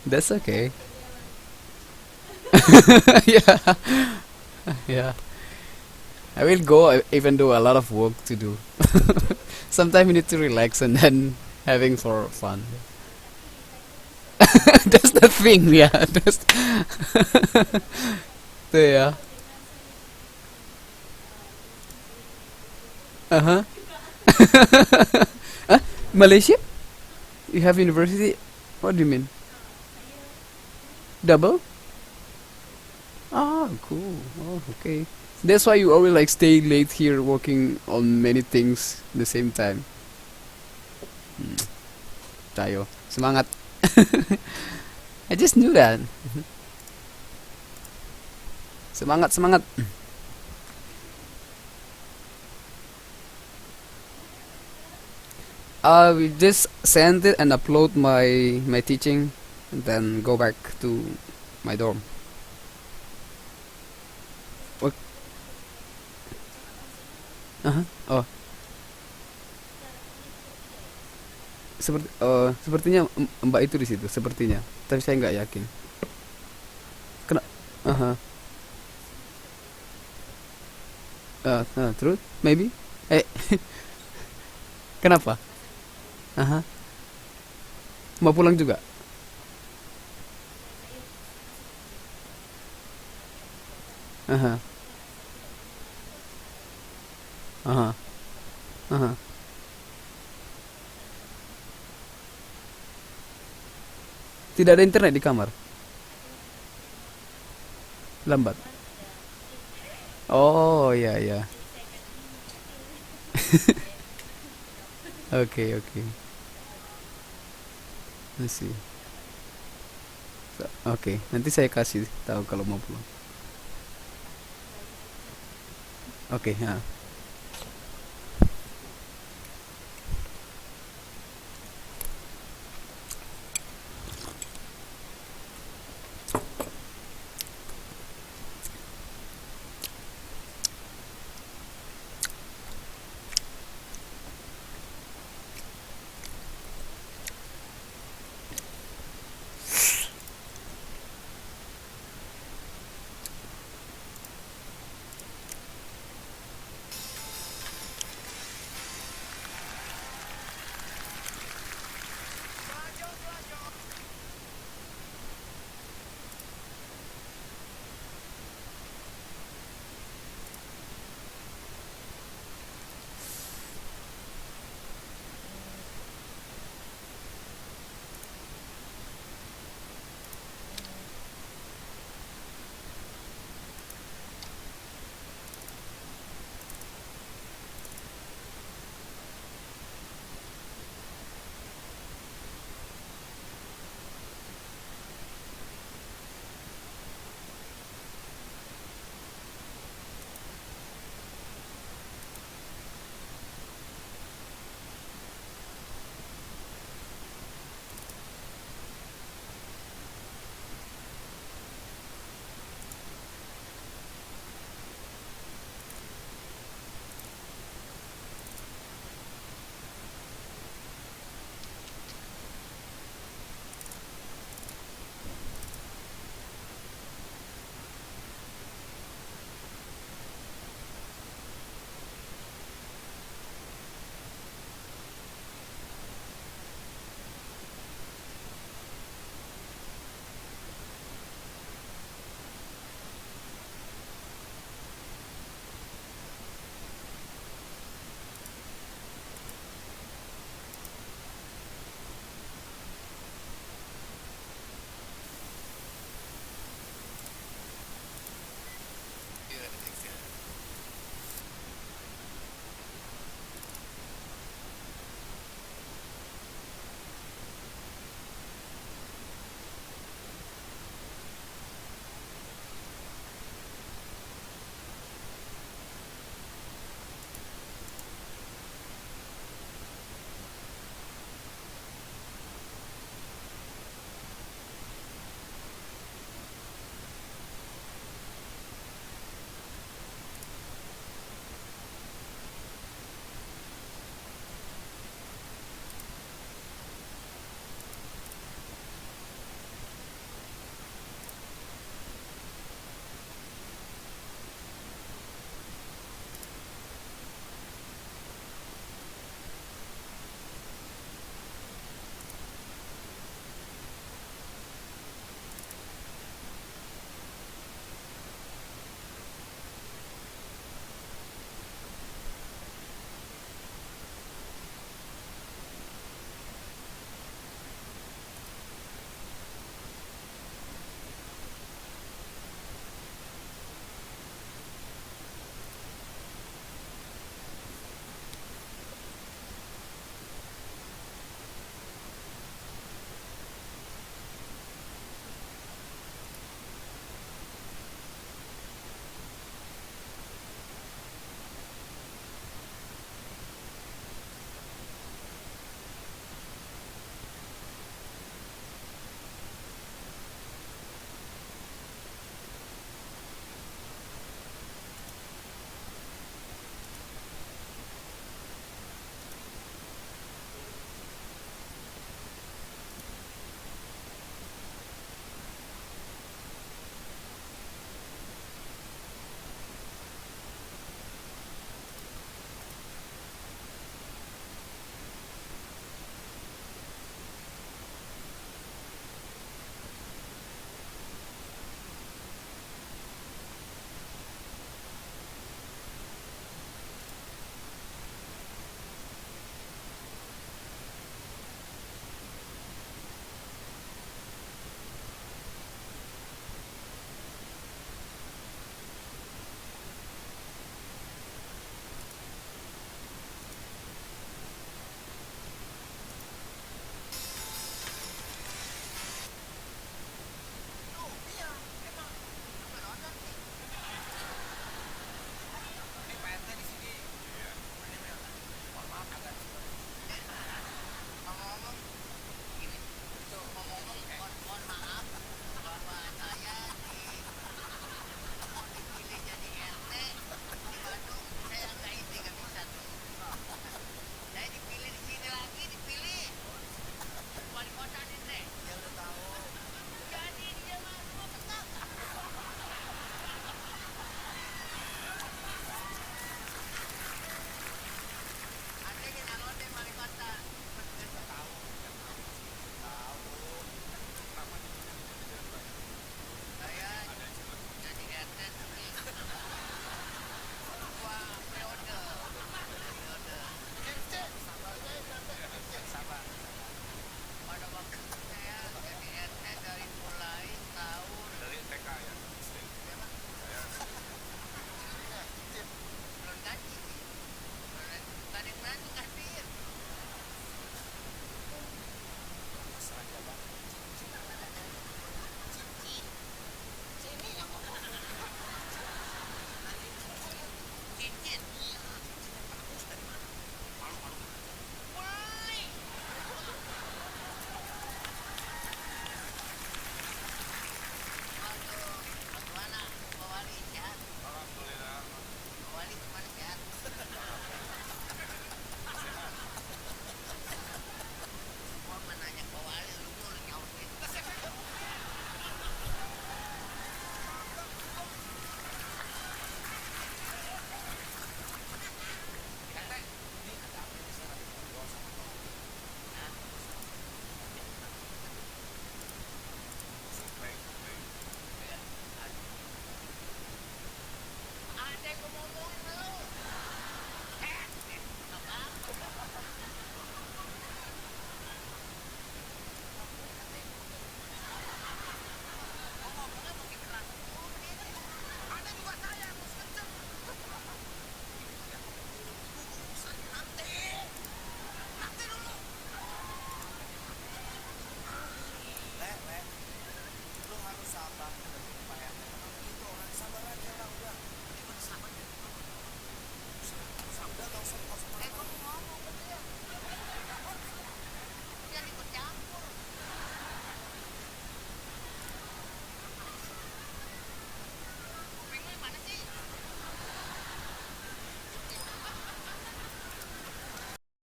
That's okay. Yeah. Yeah. I will go even though a lot of work to do. Sometimes you need to relax and then having for fun. That's the thing, yeah. That's so, yeah. Uh huh. Huh? Malaysia? You have university? What do you mean? Double? Ah, cool. Oh, okay. That's why you always like stay late here working on many things at the same time. Hmm. Tayo. Semangat. I just knew that. Semangat, semangat. We just send it and upload my teaching, and then go back to my dorm. What? Oh, sepertinya Mbak itu di situ, sepertinya. Tapi saya nggak yakin. Kena. Aha. Terus? Maybe? Eh, kenapa? Aha. Mau pulang juga? Aha. Aha. Aha. Tidak ada internet di kamar. Lambat. Oh, ya ya. Oke, oke. I see. Oke, nanti saya kasih tahu kalau mau pulang. Oke, ya.